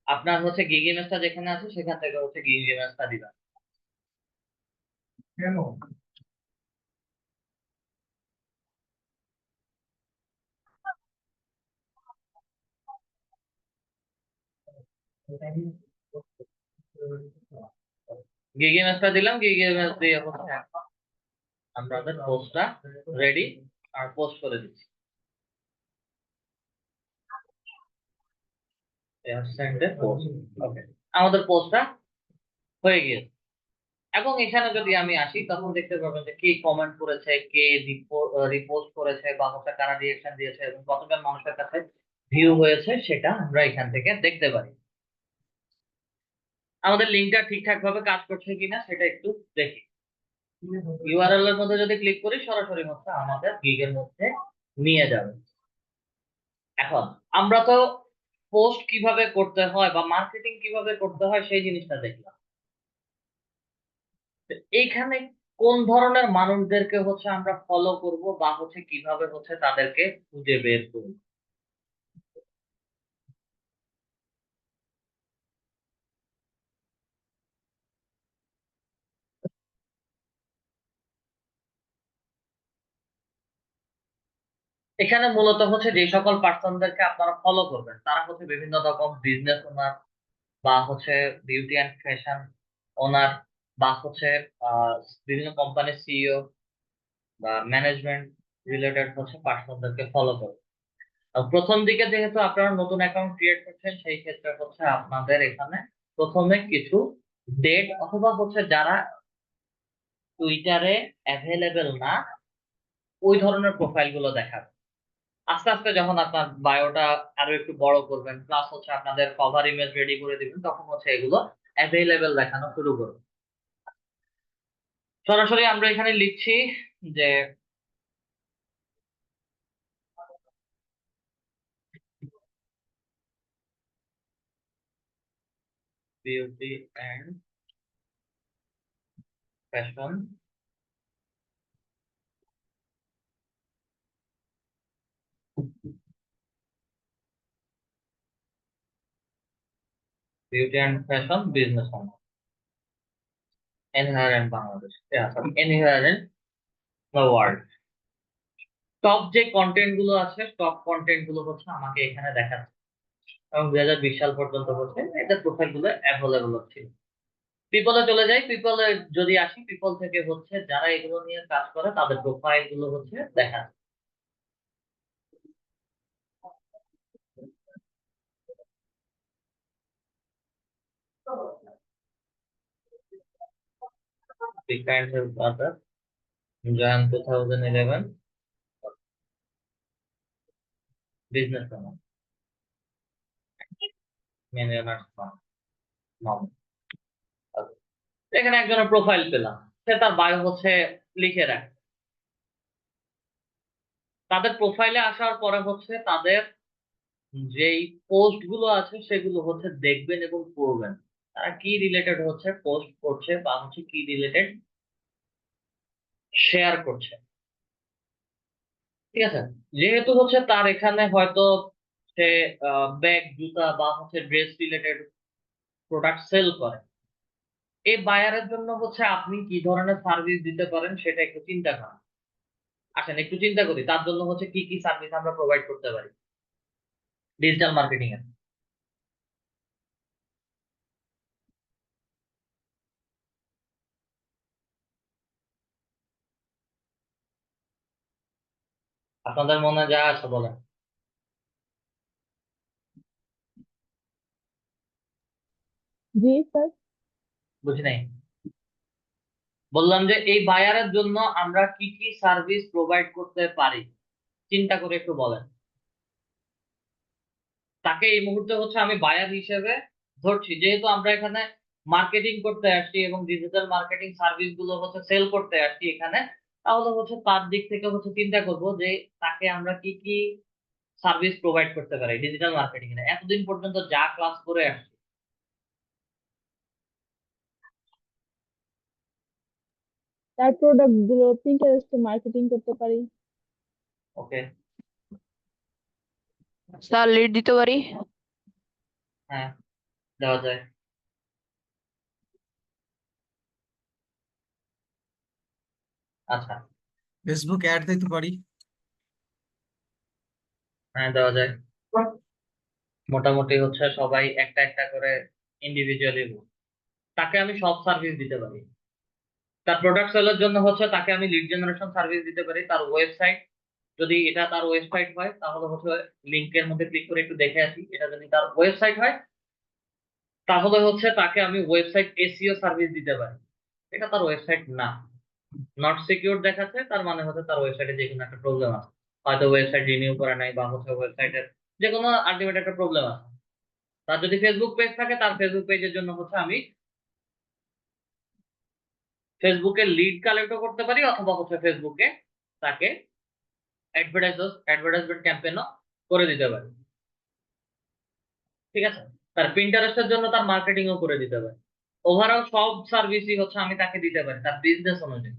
আপনার হচ্ছে গিগ ইমেজটা যেখানে আছে সেখান থেকে হচ্ছে গিগ ইমেজটা দিবেন। গিগ ইমেজটা দিলাম, গিগ ইমেজ দিয়ে হচ্ছে আমাদের পোস্টটা রেডি আর পোস্ট করে দিচ্ছি। আমাদের পোস্টটা হয়ে গিয়েছে। এবং এখানে যদি আমি আসি তখন দেখতে পাবেন যে কে কমেন্ট করেছে, কে রিপোস্ট করেছে বা হচ্ছে কারা রিয়েকশন দিয়েছে এবং কতজন মানুষের কাছে ভিউ হয়েছে সেটা আমরা এখান থেকে দেখতে পারি। আমাদের লিঙ্কটা ঠিকঠাক ভাবে কাজ করছে কিনা সেটা একটু দেখি। ইউআরএল এর মধ্যে যদি ক্লিক করি সরাসরি হচ্ছে আমাদের গিগের মধ্যে নিয়ে যাবে। এখন আমরা তো পোস্ট কিভাবে করতে হয় বা মার্কেটিং কিভাবে করতে হয় সেই জিনিসটা দেখলাম। তো এইখানে কোন ধরনের মানুষদেরকে হচ্ছে আমরা ফলো করব বা হচ্ছে কিভাবে হচ্ছে তাদেরকে খুঁজে বের করব। এখানে মূলত হচ্ছে যে সকল পার্সনদেরকে আপনারা ফলো করবেন তারা হচ্ছে বিভিন্ন রকম বিজনেস ওনার বা হচ্ছে বিউটি অ্যান্ড ফ্যাশন ওনার বা হচ্ছে আহ, বিভিন্ন কোম্পানির সিইও বা ম্যানেজমেন্ট রিলেটেড হচ্ছে পার্সনদেরকে ফলো করবেন। প্রথম দিকে যেহেতু আপনারা নতুন অ্যাকাউন্ট ক্রিয়েট করছেন সেই ক্ষেত্রে হচ্ছে আপনাদের এখানে প্রথমে কিছু ডেট অথবা হচ্ছে যারা টুইটারে অ্যাভেলেবেল না ওই ধরনের প্রোফাইল গুলো দেখাবে। আস্তে আস্তে যখন আপনার বায়োটা আরো একটু বড় করবেন প্লাস হচ্ছে আপনাদের কভার ইমেজ রেডি করে দিবেন তখন হচ্ছে এগুলো অ্যাভেলেবেল দেখানো শুরু করবে। সরাসরি আমরা এখানে লিখছি যে beauty and fashion beauty and fashion business এনহার এন্ড বাংলাদেশ এনহার এন্ড দ্য ওয়ার্ল্ড। টপ যে কন্টেন্ট গুলো আছে টপ কন্টেন্ট গুলো হচ্ছে আমাকে এখানে দেখাচ্ছে এবং 2020 সাল পর্যন্ত হচ্ছে এটা প্রোফাইল গুলো অ্যাভেলেবল ছিল। পিপলে চলে যাই, পিপলে যদি আসি পিপল থেকে হচ্ছে যারা এগুলো নিয়ে কাজ করে তাদের প্রোফাইল গুলো হচ্ছে দেখাচ্ছে। Big Kind Health Others, Jan 2011, Business Owner, Millionaires Fund, Mom। এখানে একজনের প্রোফাইল পেলাম, সে তার বায়ো হচ্ছে লিখে রাখে। তাদের প্রোফাইলে আসার পরে হচ্ছে তাদের যেই পোস্ট গুলো আছে সেগুলো হচ্ছে দেখবেন এবং পড়বেন তারা কি রিলেটেড হচ্ছে পোস্ট করছে বা হচ্ছে কি রিলেটেড শেয়ার করছে। ঠিক আছে, যেহেতু হচ্ছে তার এখানে হয়তো সে ব্যাগ জুতা বা হচ্ছে ড্রেস রিলেটেড প্রোডাক্ট সেল করে, এই বায়ারের জন্য হচ্ছে আপনি কি ধরনের সার্ভিস দিতে পারেন সেটা একটু চিন্তা করেন। আসেন একটু চিন্তা করি তার জন্য হচ্ছে কি কি সার্ভিস আমরা প্রোভাইড করতে পারি ডিজিটাল মার্কেটিং এর। আপনাদের মনে যা আছে বলেন। জি স্যার। বুঝি নাই। বললাম যে এই বায়ারের জন্য আমরা কি কি সার্ভিস প্রোভাইড করতে পারি চিন্তা করে একটু বলেন। তাকে এই মুহূর্তে হচ্ছে আমি বায়ার হিসেবে ধরছি, যেহেতু আমরা এখানে মার্কেটিং করতে আসছি এবং ডিজিটাল মার্কেটিং সার্ভিস গুলো হচ্ছে সেল করতে আসছি এখানে, তাহলে হচ্ছে তার দিক থেকে হচ্ছে চিন্তা করব যে তাকে আমরা কি কি সার্ভিস প্রোভাইড করতে পারি ডিজিটাল মার্কেটিং এ এতদিন পর্যন্ত যা ক্লাস করে আসছি। তার প্রোডাক্ট গুলো পিন্টারেস্টে মার্কেটিং করতে পারি। ওকে, স্যার লিড দিতে পারি। হ্যাঁ দেওয়া যায়। আচ্ছা, ফেসবুক অ্যাড দিতে পারি। হ্যাঁ দেওয়া যায়। মোটামুটি হচ্ছে সবাই একটা একটা করে ইন্ডিভিজুয়ালি তাকে আমি সব সার্ভিস দিতে পারি। তার প্রোডাক্ট সেলের জন্য হচ্ছে তাকে আমি লিড জেনারেশন সার্ভিস দিতে পারি। তার ওয়েবসাইট যদি এটা তার ওয়েবসাইট হয় তাহলে হচ্ছে লিংকের মধ্যে ক্লিক করে একটু দেখে আসি, এটা যদি তার ওয়েবসাইট হয় তাহলে হচ্ছে তাকে আমি ওয়েবসাইট এসইও সার্ভিস দিতে পারি। এটা তার ওয়েবসাইট না, নট সিকিউর দেখাচ্ছে, তার মানে হচ্ছে তার ওয়েবসাইটে যে কোনো একটা প্রবলেম আছে, হয়তো ওয়েবসাইট রিনিউ করে নাই বা হচ্ছে ওয়েবসাইটের যে কোনো আলটিমেট একটা প্রবলেম আছে। তার যদি ফেসবুক পেজ থাকে তার ফেসবুক পেজের জন্য হচ্ছে আমি ফেসবুকে লিড কালেক্টও করতে পারি অথবা হচ্ছে ফেসবুকে তাকে অ্যাডভার্টাইজমেন্ট ক্যাম্পেইনও করে দিতে পারি। ঠিক আছে, তার প্রিন্টারেস্টের জন্য তার মার্কেটিংও করে দিতে পারি। ওভারঅল সব সার্ভিসই হচ্ছে আমি তাকে দিতে পারি তার বিজনেস অনুযায়ী।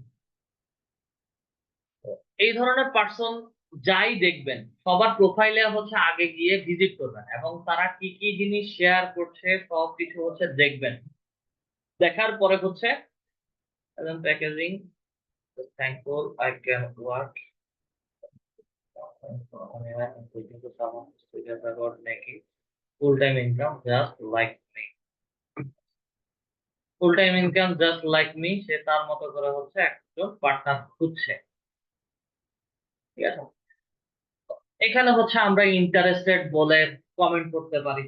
এই ধরনের পার্সন যাই দেখবেন সবার প্রোফাইলে হচ্ছে আগে গিয়ে ভিজিট করবেন এবং তারা কি কি জিনিস শেয়ার করছে সব কিছু হচ্ছে দেখবেন। দেখার পরে হচ্ছে packaging thankful I can work full time income just like me. Full time income just like me, সে তার মতো করে হচ্ছে একজন পার্টনার খুঁজছে। ঠিক আছে, এখানে হচ্ছে আমরা ইন্টারেস্টেড বলে কমেন্ট করতে পারি,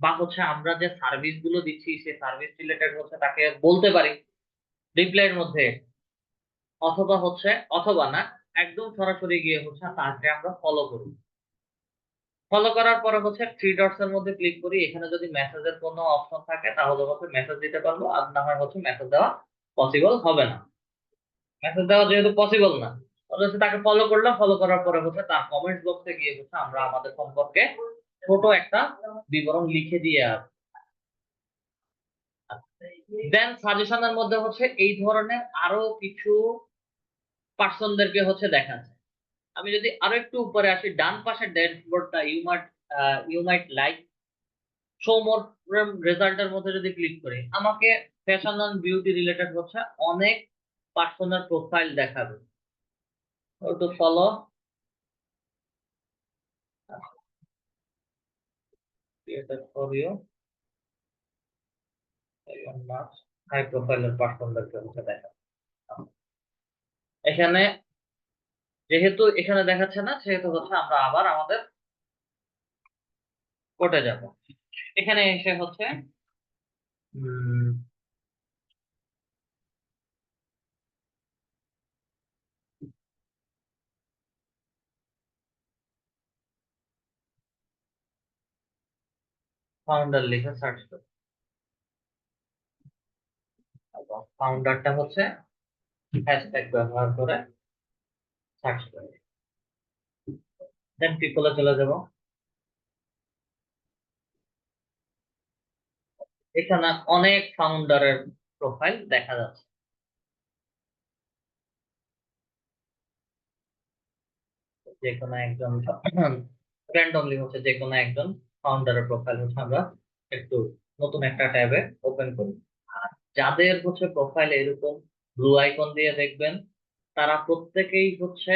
বা হচ্ছে আমরা যে সার্ভিস গুলো দিচ্ছি সেই সার্ভিস রিলেটেড হচ্ছে তাকে বলতে পারি রিপ্লাইয়ের মধ্যে, অথবা হচ্ছে, অথবা না, একদম সরাসরি গিয়ে হচ্ছে তাকে আমরা ফলো করি। ফলো করার পরে হচ্ছে থ্রি ডটস এর মধ্যে ক্লিক করি, এখানে যদি মেসেজের কোনো অপশন থাকে তাহলে হচ্ছে মেসেজ দিতে পারবো, আর না হয় হচ্ছে মেসেজ দেওয়া পসিবল হবে না। মেসেজ দেওয়া যেহেতু পসিবল না, তাহলে হচ্ছে তাকে ফলো করলাম, ফলো করার পরে হচ্ছে তার কমেন্টস বক্সে গিয়ে হচ্ছে আমরা আমাদের সম্পর্কে ছোট একটা বিবরণ লিখে দিয়ে আসবো। দেন সাজেশনের মধ্যে হচ্ছে এই ধরনের আরো কিছু পার্সনদেরকে হচ্ছে দেখাচ্ছে। আমি যদি আরো একটু উপরে আসি, ডান পাশের ড্যাশবোর্ডটা you might like show more রেজাল্টের মধ্যে যদি ক্লিক করি, আমাকে ফ্যাশন অ্যান্ড বিউটি রিলেটেড হচ্ছে অনেক পার্সোনাল প্রোফাইল দেখাবে। To follow created for you high প্রোফাইলের পার্সনদেরকে হচ্ছে দেখাবে। এখানে যেহেতু এখানে দেখাচ্ছে না, সেহেতু হচ্ছে আমরা আবার আমাদের কোর্টে যাব। এখানে এসে হচ্ছে ফাউন্ডার লিখে সার্চ করি, এবং ফাউন্ডারটা হচ্ছে হ্যাশট্যাগ ব্যবহার করে সার্চ করি। দেন পিপলে চলে যাব। এখানে অনেক ফাউন্ডারের প্রোফাইল দেখা যাচ্ছে। যে কোনো একজন র্যান্ডমলি হচ্ছে যে কোনো একজন ফাউন্ডারের প্রোফাইল হচ্ছে আমরা একটু নতুন একটা ট্যাবে ওপেন করি। আর যাদের হচ্ছে প্রোফাইল এরকম ব্লু আইকন দিয়ে দেখবেন, তারা প্রত্যেকেই হচ্ছে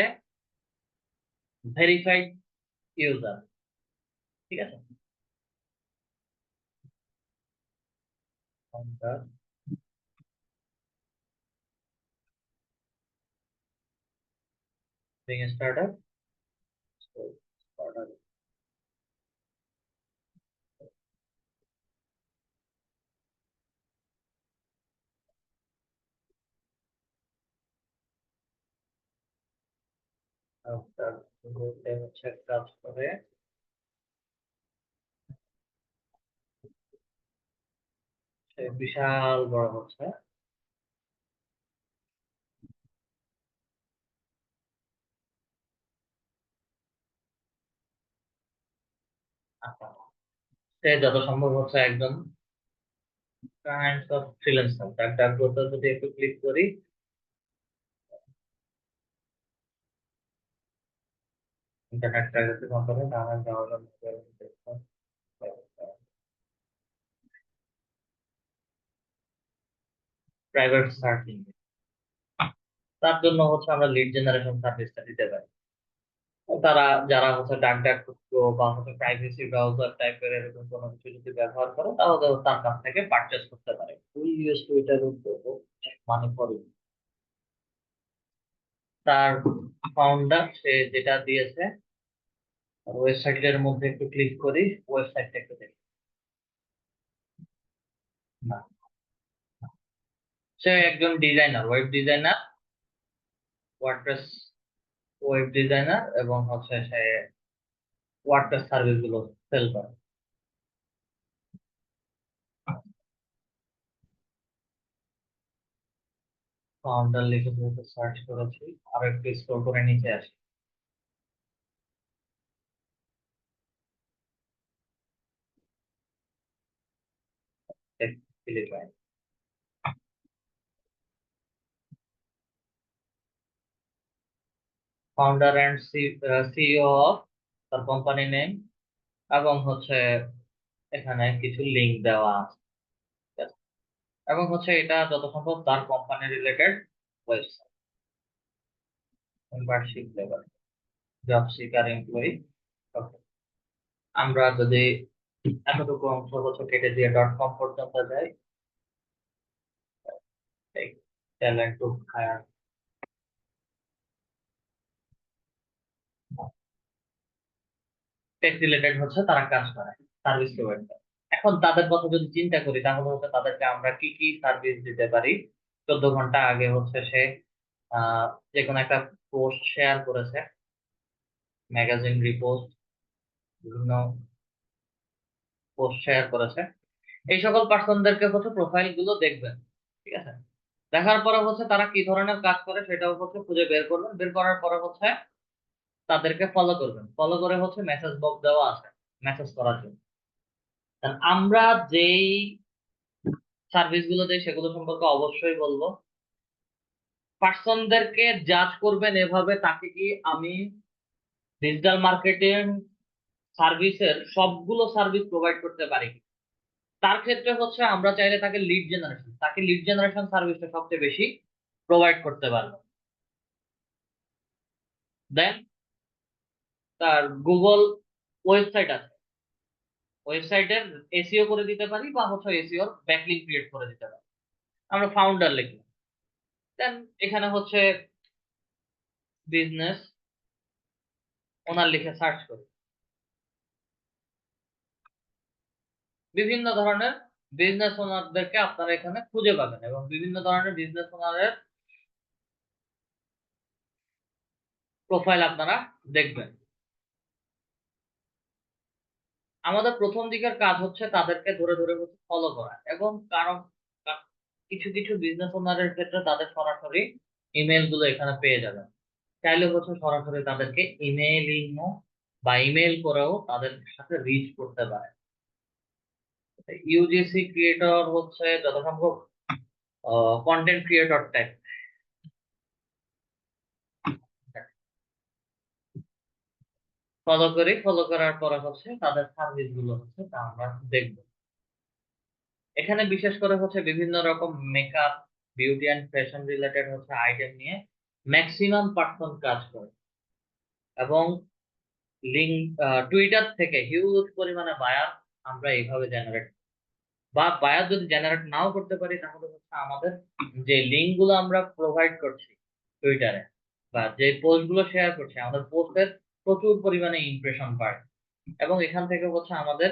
ভেরিফাইড ইউজার। ঠিক আছে, ফাউন্ডার স্টার্টার হচ্ছে কাজ করে সে বিশাল বড় হচ্ছে। আচ্ছা, সে যত সম্ভব হচ্ছে একজন কাইন্ড অফ ফ্রিল্যান্সার। ডাক করতে যদি একটু ক্লিক করি, ইন্টারনেট প্রাইভেসি কোম্পানি নামের যাওয়ার প্রাইভেট সার্চিং, তার জন্য হচ্ছে আমরা লিড জেনারেশন সার্ভিসটা দিতে পারি। তারা যারা হচ্ছে ডাক খুঁজছো বা হচ্ছে প্রাইভেসি ব্রাউজার টাইপের এরকম কোনো কিছু যদি ব্যবহার করে, তাহলে তার কাছ থেকে পারচেস করতে পারে। উই ইউজ টু এটার মানে পরে তার ফাউন্ডার সে যেটা দিয়েছে, ওয়েবসাইটের মধ্যে একটু ক্লিক করি, ওয়েবসাইটটা একটু দেখি। না, সে একজন designer, web designer, WordPress web designer, এবং হচ্ছে সে ওয়ার্ডপ্রেস সার্ভিস গুলো সেল করে। ফাউন্ডার লিখে যেহেতু সার্চ করেছি, আর একটু স্ক্রল করে নিচে আসি। ফাউন্ডার অ্যান্ড সিইও অফ, তার কোম্পানি নেম, এবং হচ্ছে এখানে কিছু লিংক দেওয়া আছে। ঠিক আছে? এবং হচ্ছে এটা যত সম্ভব তার company related website, membership level. Job seeker employee. আমরা যদি এতটুকু অংশ হচ্ছে কেটে দিয়ে ডট কম পর্যন্ত যাই, talent to hire, tech related হচ্ছে তারা কাজ করে, সার্ভিস প্রোভাইড করে। এখন তাদের কথা যদি চিন্তা করি তাহলে হচ্ছে তাদেরকে আমরা কি কি সার্ভিস দিতে পারি। 14 ঘন্টা আগে হচ্ছে সে আহ যে কোনো একটা পোস্ট শেয়ার করেছে, ম্যাগাজিন রিপোস্ট, বিভিন্ন পোস্ট শেয়ার করেছে। এই সকল পার্সনদেরকে হচ্ছে প্রোফাইল গুলো দেখবেন, ঠিক আছে। দেখার পরে হচ্ছে তারা কি ধরনের কাজ করে সেটাও হচ্ছে খুঁজে বের করবেন। বের করার পরে হচ্ছে তাদেরকে ফলো করবেন। ফলো করে হচ্ছে মেসেজ বক্স দেওয়া আছে মেসেজ করার জন্য। আর আমরা যেই সার্ভিস গুলো দেই সেগুলো সম্পর্কে অবশ্যই বলবো। পার্সনদেরকে জাজ করবেন এভাবে, তাকে কি আমি ডিজিটাল মার্কেটিং সার্ভিসের সবগুলো সার্ভিস প্রোভাইড করতে পারি কি? তার ক্ষেত্রে হচ্ছে আমরা চাইলে তাকে লিড জেনারেশন সার্ভিসটা সবচেয়ে বেশি প্রোভাইড করতে পারবো। দেন তার গুগল ওয়েবসাইট আছে, ওয়েবসাইটের এসইও করে দিতে পারি, বা হচ্ছে এসইওর ব্যাকলিংক ক্রিয়েট করে দিতে পারি। আমরা ফাউন্ডার লিখলাম, দেন এখানে হচ্ছে বিজনেস ওনার লিখে সার্চ করি। বিভিন্ন ধরনের বিজনেস ওনারদেরকে আপনারা এখানে খুঁজে পাবেন, এবং বিভিন্ন ধরনের বিজনেস ওনারের প্রোফাইল আপনারা দেখবেন। আমাদের প্রথম দিকের কাজ হচ্ছে তাদেরকে ধরে ধরে হচ্ছে ফলো করা, এবং কারণ কিছু কিছু বিজনেস ওনারের ক্ষেত্রে তাদের সরাসরি ইমেল গুলো এখানে পেয়ে যাবেন। চাইলে হচ্ছে সরাসরি তাদেরকে ইমেইলিং বা ইমেল করেও তাদের সাথে রিচ করতে পারে। ইউজিসি ক্রিয়েটর হচ্ছে যত সম্ভব কন্টেন্ট ক্রিয়েটর টাইপ। ফলো করি, ফলো করার পরে হচ্ছে তাদের সার্ভিস গুলো হচ্ছে তা আমরা দেখবো। এখানে বিশেষ করে হচ্ছে বিভিন্ন রকম makeup, beauty and fashion related হচ্ছে আইটেম নিয়ে ম্যাক্সিমাম পার্সন কাজ করে। এবং লিঙ্ক টুইটার থেকে হিউজ পরিমাণে বায়ার আমরা এইভাবে জেনারেট, বা বায়ার যদি জেনারেট নাও করতে পারি তাহলে হচ্ছে আমাদের যে লিঙ্ক গুলো আমরা প্রোভাইড করছি টুইটারে, বা যে পোস্ট গুলো শেয়ার করছি, আমাদের পোস্টের প্রচুর পরিমাণে ইমপ্রেশন পায়। এবং এখান থেকে হচ্ছে আমাদের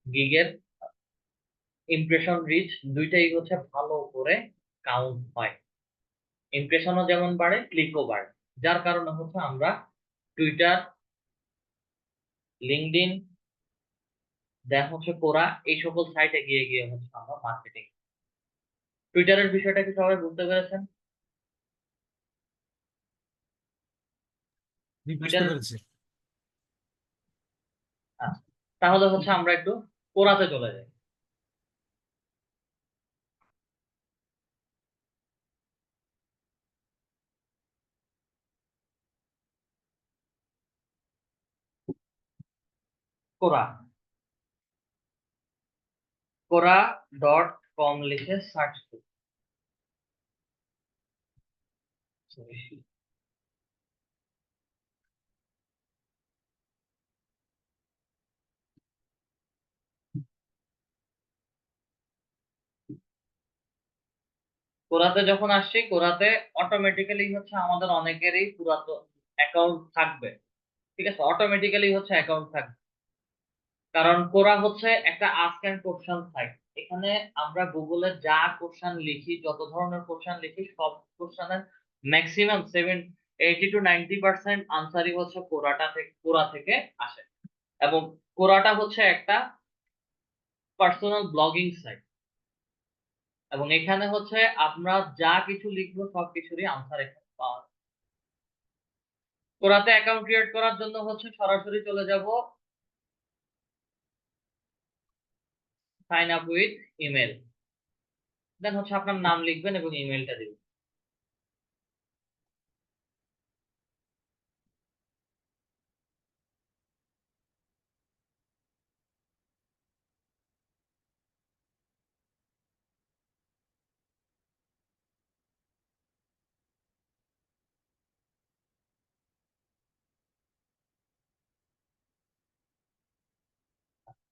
গিগের ইমপ্রেশন রিচ দুইটাই হচ্ছে ভালো করে কাউন্ট হয়। ইমপ্রেশনও যেমন বাড়ে, ক্লিকও বাড়ে, যার কারণে হচ্ছে আমরা টুইটার, লিঙ্কডইন, দেন হচ্ছে কোরা, এই সকল সাইটে গিয়ে গিয়ে হচ্ছে আমরা মার্কেটিং। টুইটারের বিষয়টা কি সবাই বুঝতে পেরেছেন? বুঝতে টুইটার, পেরেছি। আচ্ছা, তাহলে হচ্ছে আমরা একটু কোরাতে চলে যাই। কোরা, কোরা.com লিখে সার্চ করুন। কোরাতে যখন আসছি, কোরাতে অটোমেটিক্যালি হচ্ছে আমাদের অনেকেরই পুরাতন অ্যাকাউন্ট থাকবে, ঠিক আছে, অটোমেটিক্যালি হচ্ছে অ্যাকাউন্ট থাকবে। কারণ কোরা হচ্ছে একটা আস্ক এন্ড কোশ্চেন সাইট। এখানে আমরা গুগলে যা কোশ্চেন লিখি, যত ধরনের কোশ্চেন লিখি, সব কোশ্চেনের ম্যাক্সিমাম 80 to 90% আনসারই হচ্ছে কোরা থেকে আসে। এবং কোরাটা হচ্ছে একটা পার্সোনাল ব্লগিং সাইট, এবং এখানে হচ্ছে আমরা যা কিছু লিখবো সবকিছুরই আনসার এখানে পাওয়া যায়। কোরাতে অ্যাকাউন্ট ক্রিয়েট করার জন্য হচ্ছে সরাসরি চলে যাব সাইন আপ উইথ ইমেল, দেন হচ্ছে আপনার নাম লিখবেন এবং ইমেলটা দিবেন।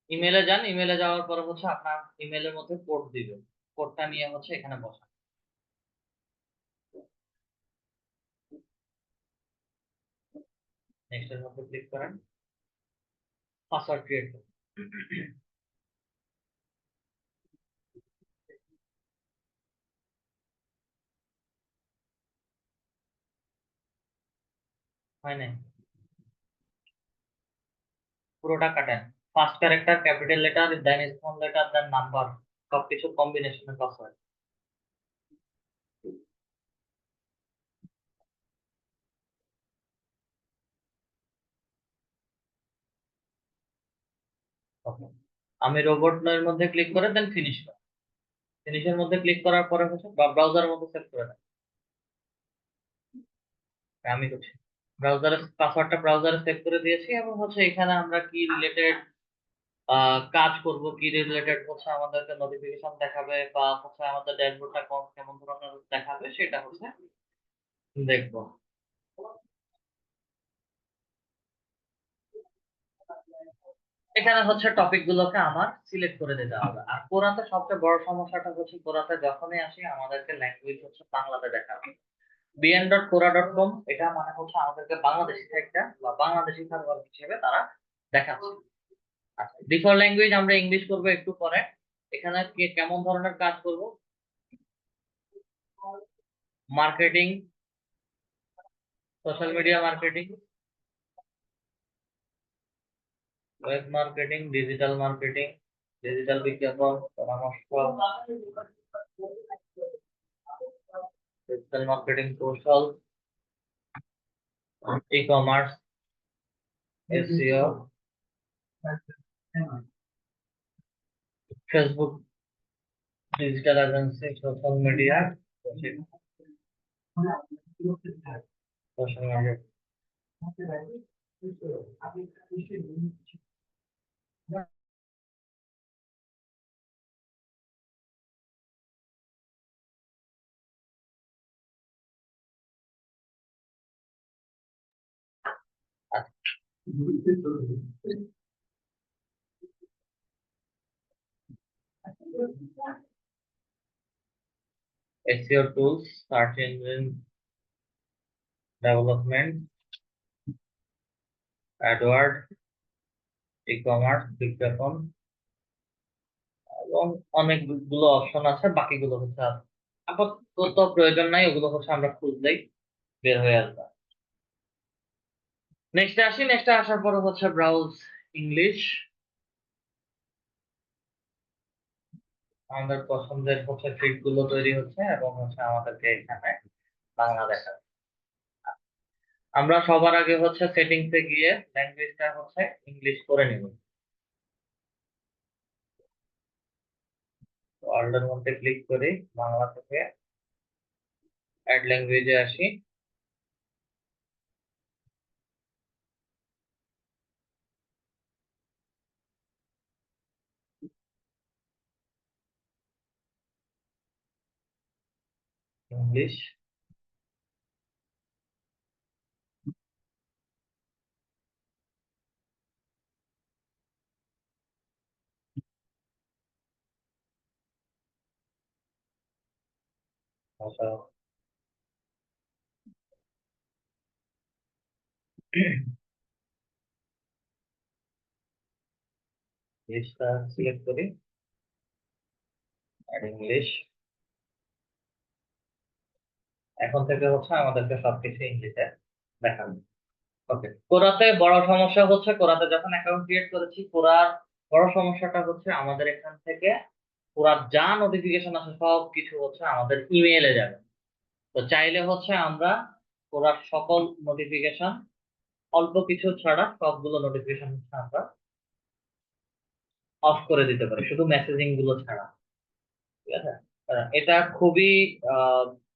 ইমেলে যান, ইমেলে যাওয়ার পরে হচ্ছে আপনার ইমেলের মধ্যে কোড দিবেন, কোডটা নিয়ে হচ্ছে এখানে বসান। নেক্সট এর মধ্যে ক্লিক করেন, পাসওয়ার্ড ক্রিয়েট করুন। হয় নাই, পুরোটা কাটেন। ফার্স্ট ক্যারেক্টার ক্যাপিটাল লেটার, দেন স্মল লেটার, দেন নাম্বার, সবকিছু কম্বিনেশনের পাসওয়ার্ড। ওকে, আমি রোবট এর মধ্যে ক্লিক করে দেন ফিনিশ করেন। ফিনিশের মধ্যে ক্লিক করার পরে হচ্ছে ব্রাউজারের মধ্যে সেভ করে দেন। আমি করছি, ব্রাউজারে পাসওয়ার্ডটা ব্রাউজারে সেভ করে দিয়েছি, এবং হচ্ছে এখানে আমরা কি রিলেটেড কাজ করব, কি রিলেটেড হচ্ছে আমাদেরকে নোটিফিকেশন দেখাবে বা হচ্ছে আমাদের ড্যাশবোর্ডটা কেমন ধরনের দেখাবে সেটা হচ্ছে দেখবো। এখানে হচ্ছে টপিক গুলোকে আমার সিলেক্ট করে দিতে হবে। আর কোরাতে সবচেয়ে বড় সমস্যাটা হচ্ছে, কোরাতে যখনই আসি আমাদেরকে ল্যাঙ্গুয়েজ হচ্ছে বাংলাতে দেখাবে। bn.quora.com, এটা মানে হচ্ছে আমাদেরকে বাংলাদেশি সাইটটা বা বাংলাদেশি সার্ভার হিসেবে তারা দেখাচ্ছে। আচ্ছা, ডিফল্ট ল্যাঙ্গুয়েজ আমরা ইংলিশ করবো একটু পরে। এখানে কেমন ধরনের কাজ করব, marketing, social media marketing, web marketing, digital বিজ্ঞাপন, পরামর্শ, ডিজিটাল মার্কেটিং কৌশল, e commerce, SEO, Facebook digital agency, social media, social media. SEO tools, search engine development, AdWords, ecommerce, বিজ্ঞাপন, এবং অনেকগুলো অপশন আছে। বাকিগুলো হচ্ছে আপাতত প্রয়োজন নাই, ওগুলো হচ্ছে আমরা খুঁজলেই বের হয়ে আসবে। নেক্সটে আসি, নেক্সটে আসার পরে হচ্ছে ব্রাউজ ইংলিশ। আমাদের পছন্দের হচ্ছে ফিড গুলো তৈরি হচ্ছে, এবং হচ্ছে আমাদেরকে এখানে বাংলা দেখাবে। আমরা সবার আগে হচ্ছে সেটিংসে গিয়ে ল্যাঙ্গুয়েজটা হচ্ছে ইংলিশ করে নিব। ওয়ার্ল্ডের মধ্যে ক্লিক করি, বাংলা থেকে অ্যাড ল্যাঙ্গুয়েজে আসি, ইংলিশ। ভাষা ইংলিশটা সিলেক্ট করি, অ্যাড ইংলিশ। এখন থেকে হচ্ছে আমাদেরকে সবকিছু ইংলিশে দেখাবে। ওকে, কোরাতে বড় সমস্যা হচ্ছে, কোরাতে যখন অ্যাকাউন্ট ক্রিয়েট করেছি, কোরার বড় সমস্যাটা হচ্ছে আমাদের এখান থেকে কোরার যা নোটিফিকেশন আছে সব কিছু হচ্ছে আমাদের ইমেইলে যাবে। তো চাইলে হচ্ছে আমরা কোরার সকল নোটিফিকেশন, অল্প কিছু ছাড়া সবগুলো নোটিফিকেশন হচ্ছে আমরা অফ করে দিতে পারি, শুধু মেসেজিং গুলো ছাড়া। ঠিক আছে, এটা খুবই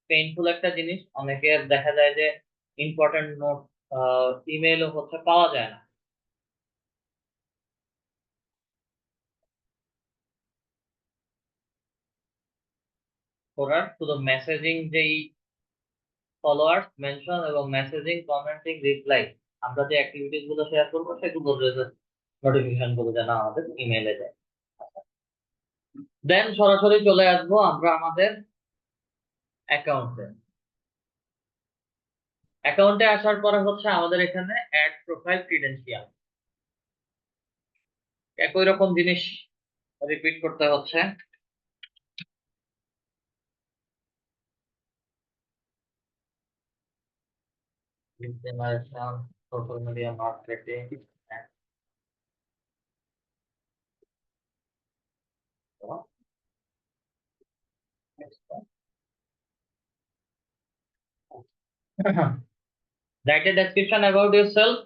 পেইনফুল একটা জিনিস। অনেকের দেখা যায় যে ইম্পর্টেন্ট নোট ইমেইলও হচ্ছে পাওয়া যায় না। করার শুধু মেসেজিং, যেই ফলোয়ার্স, মেনশন এবং মেসেজিং, কমেন্টিং, রিপ্লাই, আমরা যে অ্যাক্টিভিটিস গুলো শেয়ার করবো সেগুলো নোটিফিকেশন গুলো যেন আমাদের ইমেইলে দেয়। দেন সরাসরি চলে আসবো আমরা আমাদের অ্যাকাউন্টে। অ্যাকাউন্টে আসার পরে হচ্ছে আমাদের এখানে অ্যাড প্রোফাইল ক্রিডেন্সিয়াল, একই রকম জিনিস রিপিট করতে হচ্ছে। Generation, social media marketing, write a description about yourself.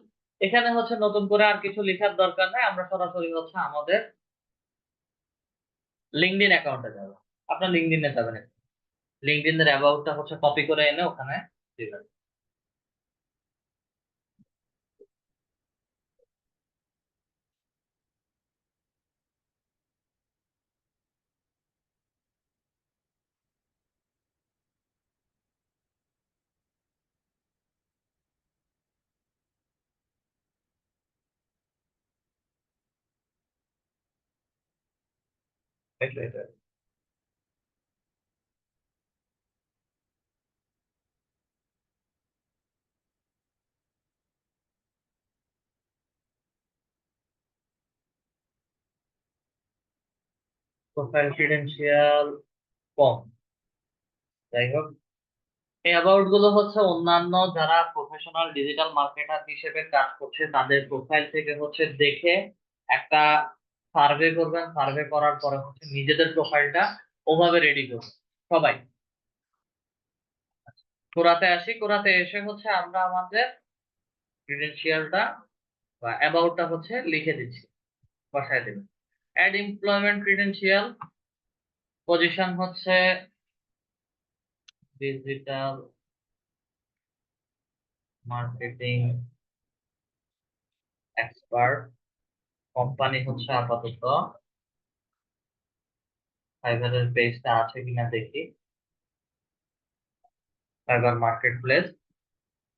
এখানে হচ্ছে নতুন করে আর কিছু লেখার দরকার নাই, আমরা সরাসরি হচ্ছে আমাদের লিঙ্কডইন অ্যাকাউন্টে যাব। আপনার লিঙ্কডইনে যাবেন, লিঙ্কডইনের অ্যাবাউটটা হচ্ছে কপি করে এনে ওখানে দিবেন। প্রোফাইল ক্রিডেন্সিয়াল কম, যাই হোক এই অ্যাবাউট গুলো হচ্ছে অন্যান্য যারা প্রফেশনাল ডিজিটাল মার্কেটার হিসেবে কাজ করছে তাদের প্রোফাইল থেকে হচ্ছে দেখে একটা সার্ভে করবেন, সার্ভে করার পরে হচ্ছে নিজেদের প্রোফাইলটা ওভাবে রেডি করবেন সবাই। কোরাতে আসি, কোরাতে এসে হচ্ছে আমরা আমাদের ক্রিডেন্সিয়ালটা বা অ্যাবাউটটা হচ্ছে লিখে দিচ্ছি, বসায় দেবেন। অ্যাড এমপ্লয়মেন্ট ক্রিডেন্সিয়াল, পজিশন হচ্ছে ডিজিটাল মার্কেটিং এক্সপার্ট, কোম্পানি হচ্ছে আপাতত ফাইবারের পেজটা আছে কিনা দেখি, ফাইবার মার্কেট প্লেস।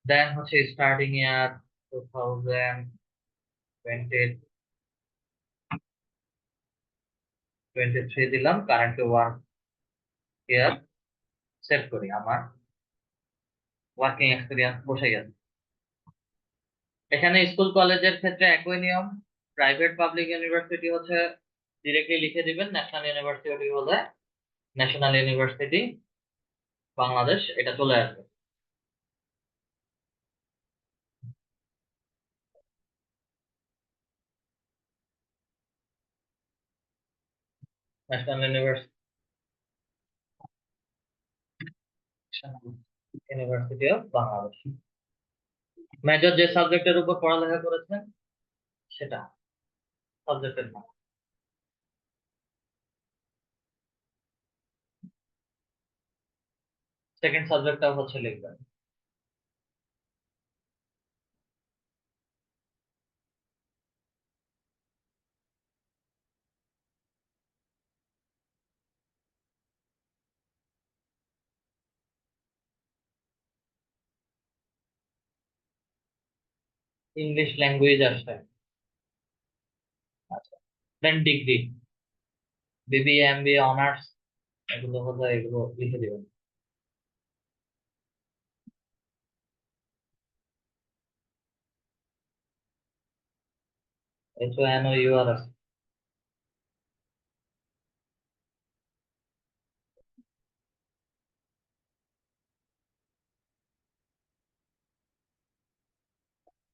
দেন হচ্ছে স্টার্টিং ইয়ার 2023 দিলাম, কারেন্টলি ওয়ার্ক ইয়ার সেভ করি, আমার ওয়ার্কিং এক্সপিরিয়েন্স বসে গেছে। এখানে স্কুল কলেজের ক্ষেত্রে একই নিয়ম, প্রাইভেট পাবলিক ইউনিভার্সিটি হচ্ছে ডিরেক্টলি লিখে দিবেন, ন্যাশনাল ইউনিভার্সিটি হলে ন্যাশনাল ইউনিভার্সিটি বাংলাদেশ এটা চলে আসবে। National university of Bangladesh. Major যে সাবজেক্টের উপর পড়ালেখা করেছেন সেটা সাবজেক্টের নাম। সেকেন্ড সাবজেক্টটা হচ্ছে লিখবেন। ইংলিশ ল্যাঙ্গুয়েজ আসছে। আচ্ছা, দেন ডিগ্রি, বিবিএ, এমবিএ, অনার্স, এগুলো হচ্ছে এগুলো লিখে দিবেন। HONOUR আছে।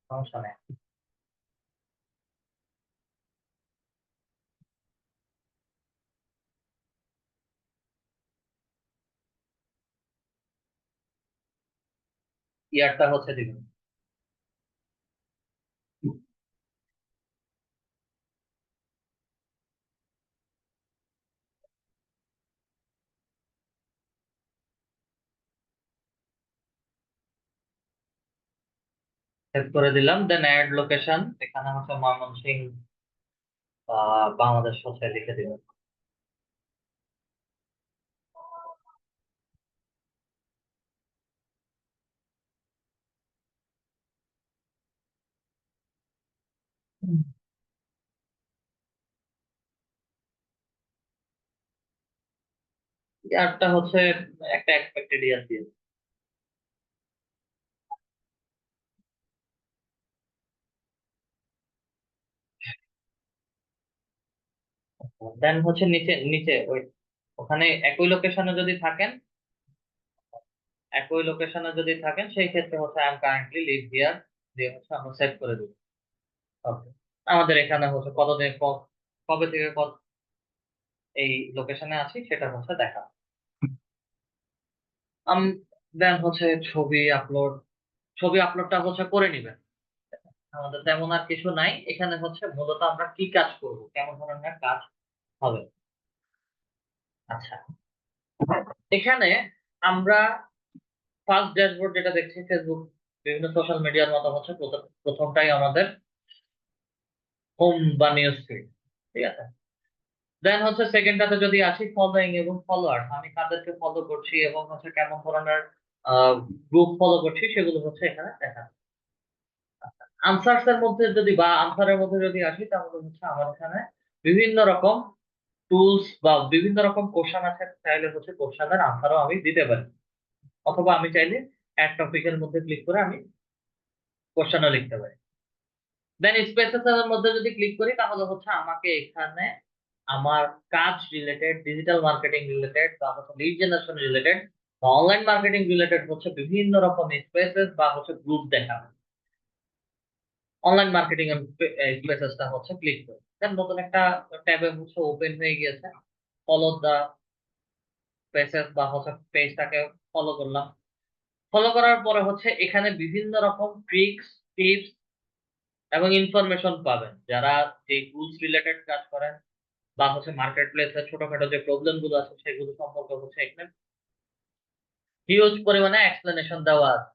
সমস্যা নেই। ইয়ারটা হচ্ছে দিবেন। সেভ করে দিলাম। দেন অ্যাড লোকেশন, এখানে হচ্ছে ময়মনসিংহ বাংলাদেশ হচ্ছে লিখে দিবেন। ইয়ারটা হচ্ছে একটা এক্সপেক্টেড ইয়ার দিয়ে। দেন হচ্ছে নিচে নিচে ওই ওখানে একই লোকেশনে যদি থাকেন সেই ক্ষেত্রে হচ্ছে I am currently live here দিয়ে হচ্ছে আমরা সেভ করে দিব। ওকে, আমাদের এখানে হচ্ছে কতদিন কবে থেকে এই লোকেশনে আছি সেটা হচ্ছে দেখা। আম দেন হচ্ছে ছবি আপলোডটা হচ্ছে করে নিবেন। আমাদের তেমন আর কিছু নাই এখানে, হচ্ছে মূলত আমরা কি কাজ করব, কেমন ধরনের কাজ হবে। আচ্ছা, এখানে আমরা ফার্স্ট ড্যাশবোর্ড যেটা দেখছি ফেসবুক বিভিন্ন সোশ্যাল মিডিয়ার মতো হচ্ছে প্রথমটাই আমাদের হোম বা নিউজ ফিড, ঠিক আছে। দেন হচ্ছে সেকেন্ডটাতে যদি আসি ফলোইং এবং ফলোয়ার, আমি কাদেরকে ফলো করছি এবং হচ্ছে কেমন ধরনের গ্রুপ ফলো করছি সেগুলো হচ্ছে এখানে দেখা। আনসারের মধ্যে যদি আসি তাহলে হচ্ছে আমার এখানে বিভিন্ন রকম টুলস বা বিভিন্ন রকম কোশ্চেন আছে, চাইলে হচ্ছে কোশ্চেনের আনসারও আমি দিতে পারি, অথবা আমি চাইলে অ্যাড টপিকের মধ্যে ক্লিক করে আমি কোশ্চেনও লিখতে পারি। দেন স্পেসেস এর মধ্যে যদি ক্লিক করি তাহলে হচ্ছে আমাকে এখানে আমার কাজ রিলেটেড, ডিজিটাল মার্কেটিং রিলেটেড বা হচ্ছে লিড জেনারেশন রিলেটেড বা অনলাইন মার্কেটিং রিলেটেড হচ্ছে বিভিন্ন রকম স্পেসেস বা হচ্ছে গ্রুপ দেখাবে। অনলাইন মার্কেটিং স্পেসেসটা হচ্ছে ক্লিক করি, দেন নতুন একটা ট্যাবে হচ্ছে ওপেন হয়ে গিয়েছে। ফলো দা স্পেসেস বা হচ্ছে পেজটাকে ফলো করলাম। ফলো করার পরে হচ্ছে এখানে বিভিন্ন রকম ট্রিক্স, টিপস এবং ইনফরমেশন পাবেন। যারা যে টুলস রিলেটেড কাজ করেন বা হচ্ছে মার্কেট প্লেসের ছোটখাটো যে প্রবলেম গুলো আছে সেগুলো সম্পর্কে হচ্ছে এখানে হিউজ পরিমাণে এক্সপ্লেনেশন দেওয়া আছে।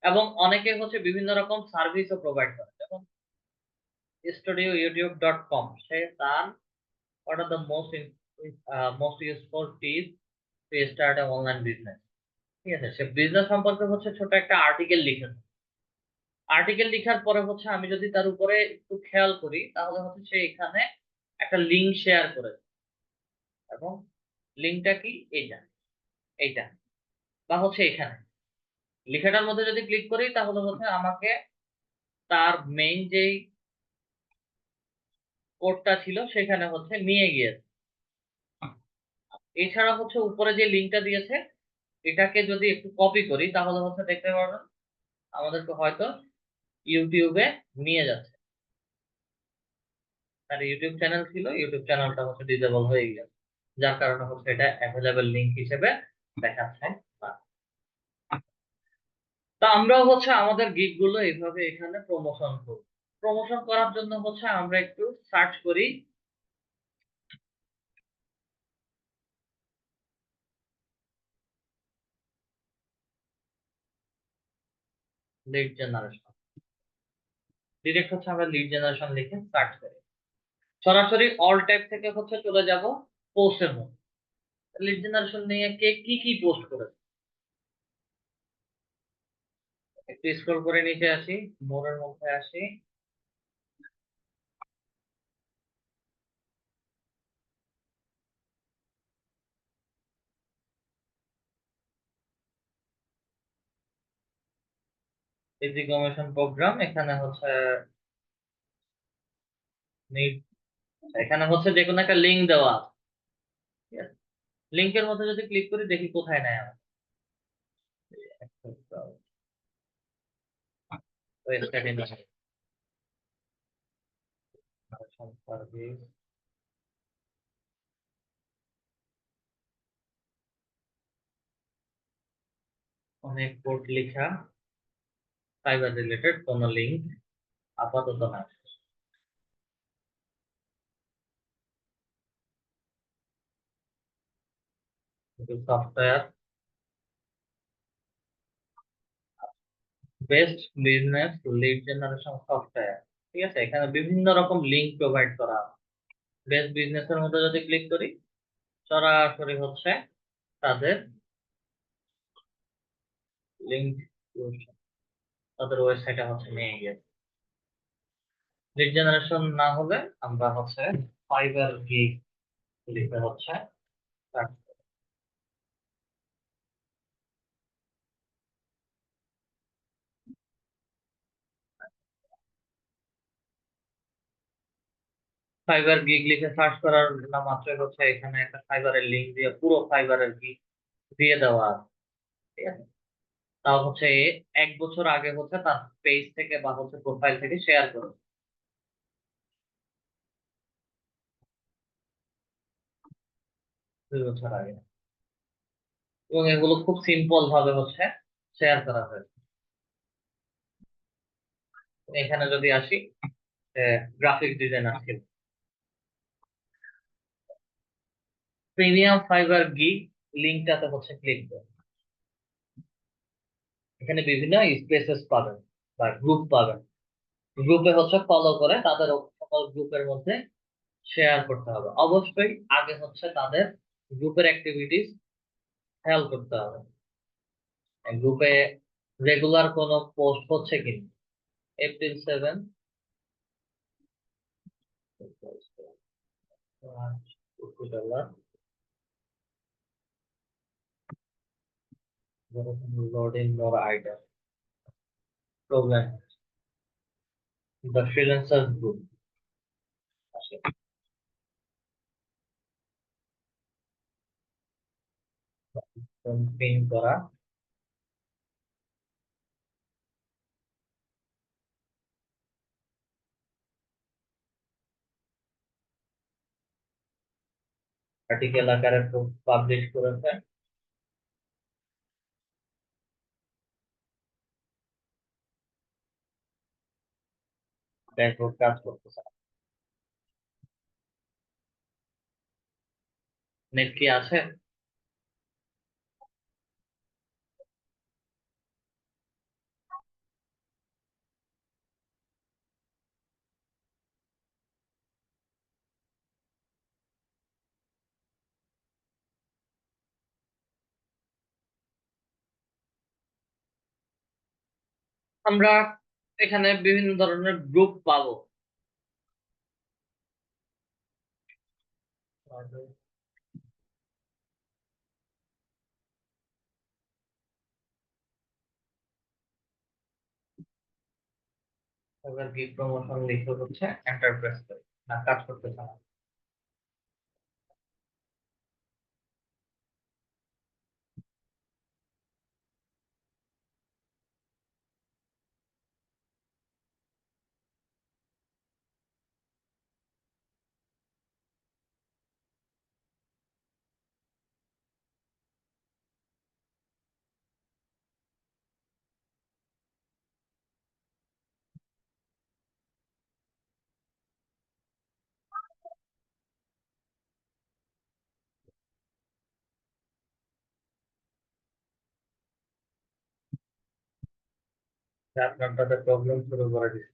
এবং অনেকে হচ্ছে বিভিন্ন রকম সার্ভিসও প্রোভাইড করে, যেমন studioyoutube.com, সে তার what are the most useful tips to start a online business, ঠিক আছে। সে বিজনেস সম্পর্কে হচ্ছে ছোট একটা আর্টিকেল লিখেছে। আর্টিকেল লেখার পরে হচ্ছে আমি যদি তার উপরে একটু খেয়াল করি তাহলে হচ্ছে সে এখানে একটা লিংক শেয়ার করেছে, এবং লিংকটা কি, এইটা এইটা বা হচ্ছে এখানে লেখাটার মধ্যে যদি ক্লিক করি তাহলে হচ্ছে আমাকে তার মেইন যেই কোডটা ছিল সেখানে হচ্ছে নিয়ে গিয়েছে। এছাড়া হচ্ছে উপরে যে লিংকটা দিয়েছে এটাকে যদি একটু কপি করি তাহলে হচ্ছে দেখতে পারবেন আমাদেরকে হয়তো ইউটিউবে নিয়ে যাচ্ছে। তার ইউটিউব চ্যানেল ছিল, ইউটিউব চ্যানেলটা হচ্ছে ডিসেবল হয়ে গেছে, যার কারণে হচ্ছে এটা অ্যাভেলেবল লিংক হিসেবে দেখাচ্ছে না। তা আমরাও হচ্ছে আমাদের গিগ গুলো এইভাবে এখানে প্রমোশন করি। প্রমোশন করার জন্য হচ্ছে আমরা একটু সার্চ করি লিড জেনারেশন। ডিরেক্ট হচ্ছে আমরা লিড জেনারেশন লিখে সার্চ করি, সরাসরি অল ট্যাব থেকে হচ্ছে চলে যাব পোস্টের মধ্যে। লিড জেনারেশন নিয়ে কে কি কি পোস্ট করেছে একটু স্ক্রল করে নিচে আসি, মোরের মধ্যে আসি। ইজি কমিশন প্রোগ্রাম, এখানে হচ্ছে need, এখানে হচ্ছে যে কোনো একটা লিংক দেওয়া আছে, ঠিক আছে। লিংকের মধ্যে যদি ক্লিক করি দেখি কোথায় নেয় আমার ওয়েবসাইট সার্ভিস। অনেক কোড লেখা, সাইবার রিলেটেড কোনো লিংক আপাতত না। Software best business lead generation software, ঠিক আছে। এখানে বিভিন্ন রকম লিংক প্রোভাইড করা। বেস্ট বিজনেস এর মধ্যে যদি ক্লিক করি সরাসরি হচ্ছে তাদের লিংক, তাদের ওয়েবসাইটে হচ্ছে নিয়ে গিয়েছে। লিড জেনারেশন না হলে আমরা হচ্ছে ফাইবার গিগ লিখে হচ্ছে search করি। ফাইবার গিগ লিখে সার্চ করার না মাত্রই হচ্ছে এখানে একটা ফাইবারের লিঙ্ক দিয়ে পুরো ফাইবারের কি দিয়ে দেওয়া আছে, ঠিক আছে। তাও হচ্ছে 1 বছর আগে হচ্ছে তার পেজ থেকে বা হচ্ছে প্রোফাইল থেকে শেয়ার করে, 2 বছর আগে। এবং এগুলো খুব সিম্পল ভাবে হচ্ছে শেয়ার করা হয়েছে। এখানে যদি আসি, graphic designer skill, premium Fiverr gig লিঙ্কটাতে হচ্ছে ক্লিক করুন। এখানে বিভিন্ন স্পেসেস পাবেন বা গ্রুপ পাবেন। গ্রুপে হচ্ছে ফলো করে তাদের সকল গ্রুপের মধ্যে শেয়ার করতে হবে। অবশ্যই আগে হচ্ছে তাদের গ্রুপের অ্যাক্টিভিটিস খেয়াল করতে হবে, গ্রুপে রেগুলার কোনো পোস্ট হচ্ছে কিনা। April 7 $50 loading more item program, the freelancers group আসে। পিন করা, আর্টিকেল আকারে পাবলিশ করেছে। ড্যাশবোর্ড কাজ করতেছে না। নেট কি আছে? আমরা এখানে বিভিন্ন ধরনের গ্রুপ পাবো। এবার গিগ প্রমোশন লিখে হচ্ছে এন্টারপ্রাইজ না, কাজ করতেছে না। আপনার তাদের প্রবলেম শুরু করে দিচ্ছে।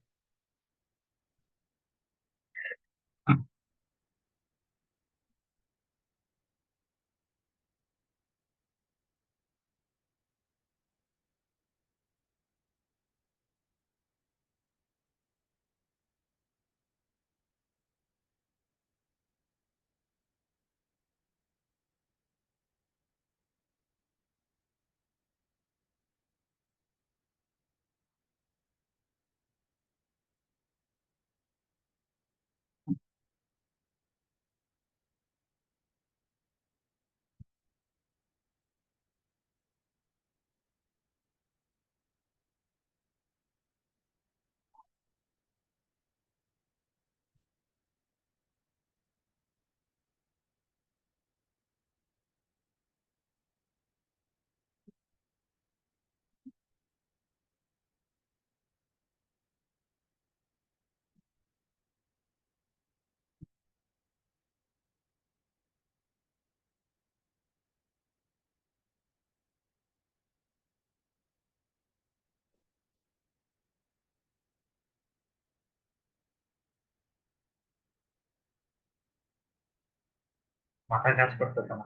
মাথা কাজ করতেছে না।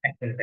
এক মিনিট।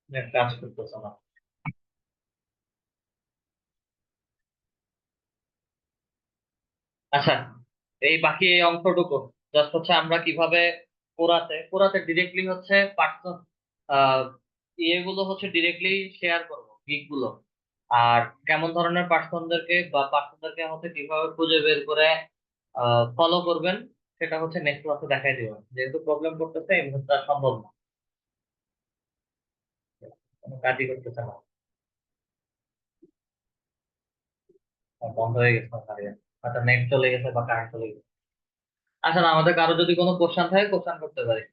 নেট কাজ করতেছে না। আচ্ছা, এই বাকি এই অংশটুকু জাস্ট হচ্ছে আমরা কিভাবে কোরাতে ডিরেক্টলি হচ্ছে পার্সন ইয়েগুলো হচ্ছে ডিরেক্টলি শেয়ার করবো গিগ গুলো, আর কেমন ধরনের পার্সনদেরকে হচ্ছে কিভাবে খুঁজে বের করে ফলো করবেন সেটা হচ্ছে নেক্সট ক্লাসে দেখাই দিবেন, যেহেতু প্রবলেম করতেছে এই মুহূর্তে আর সম্ভব না, কোনো কাজই করতেছে না, আর বন্ধ হয়ে গেছে আপনার ইয়ে। হয়তো নেট চলে গেছে বা কারেন্ট চলে গেছে। আচ্ছা না, আমাদের কারো যদি কোনো কোশ্চেন থাকে কোশ্চেন করতে পারি।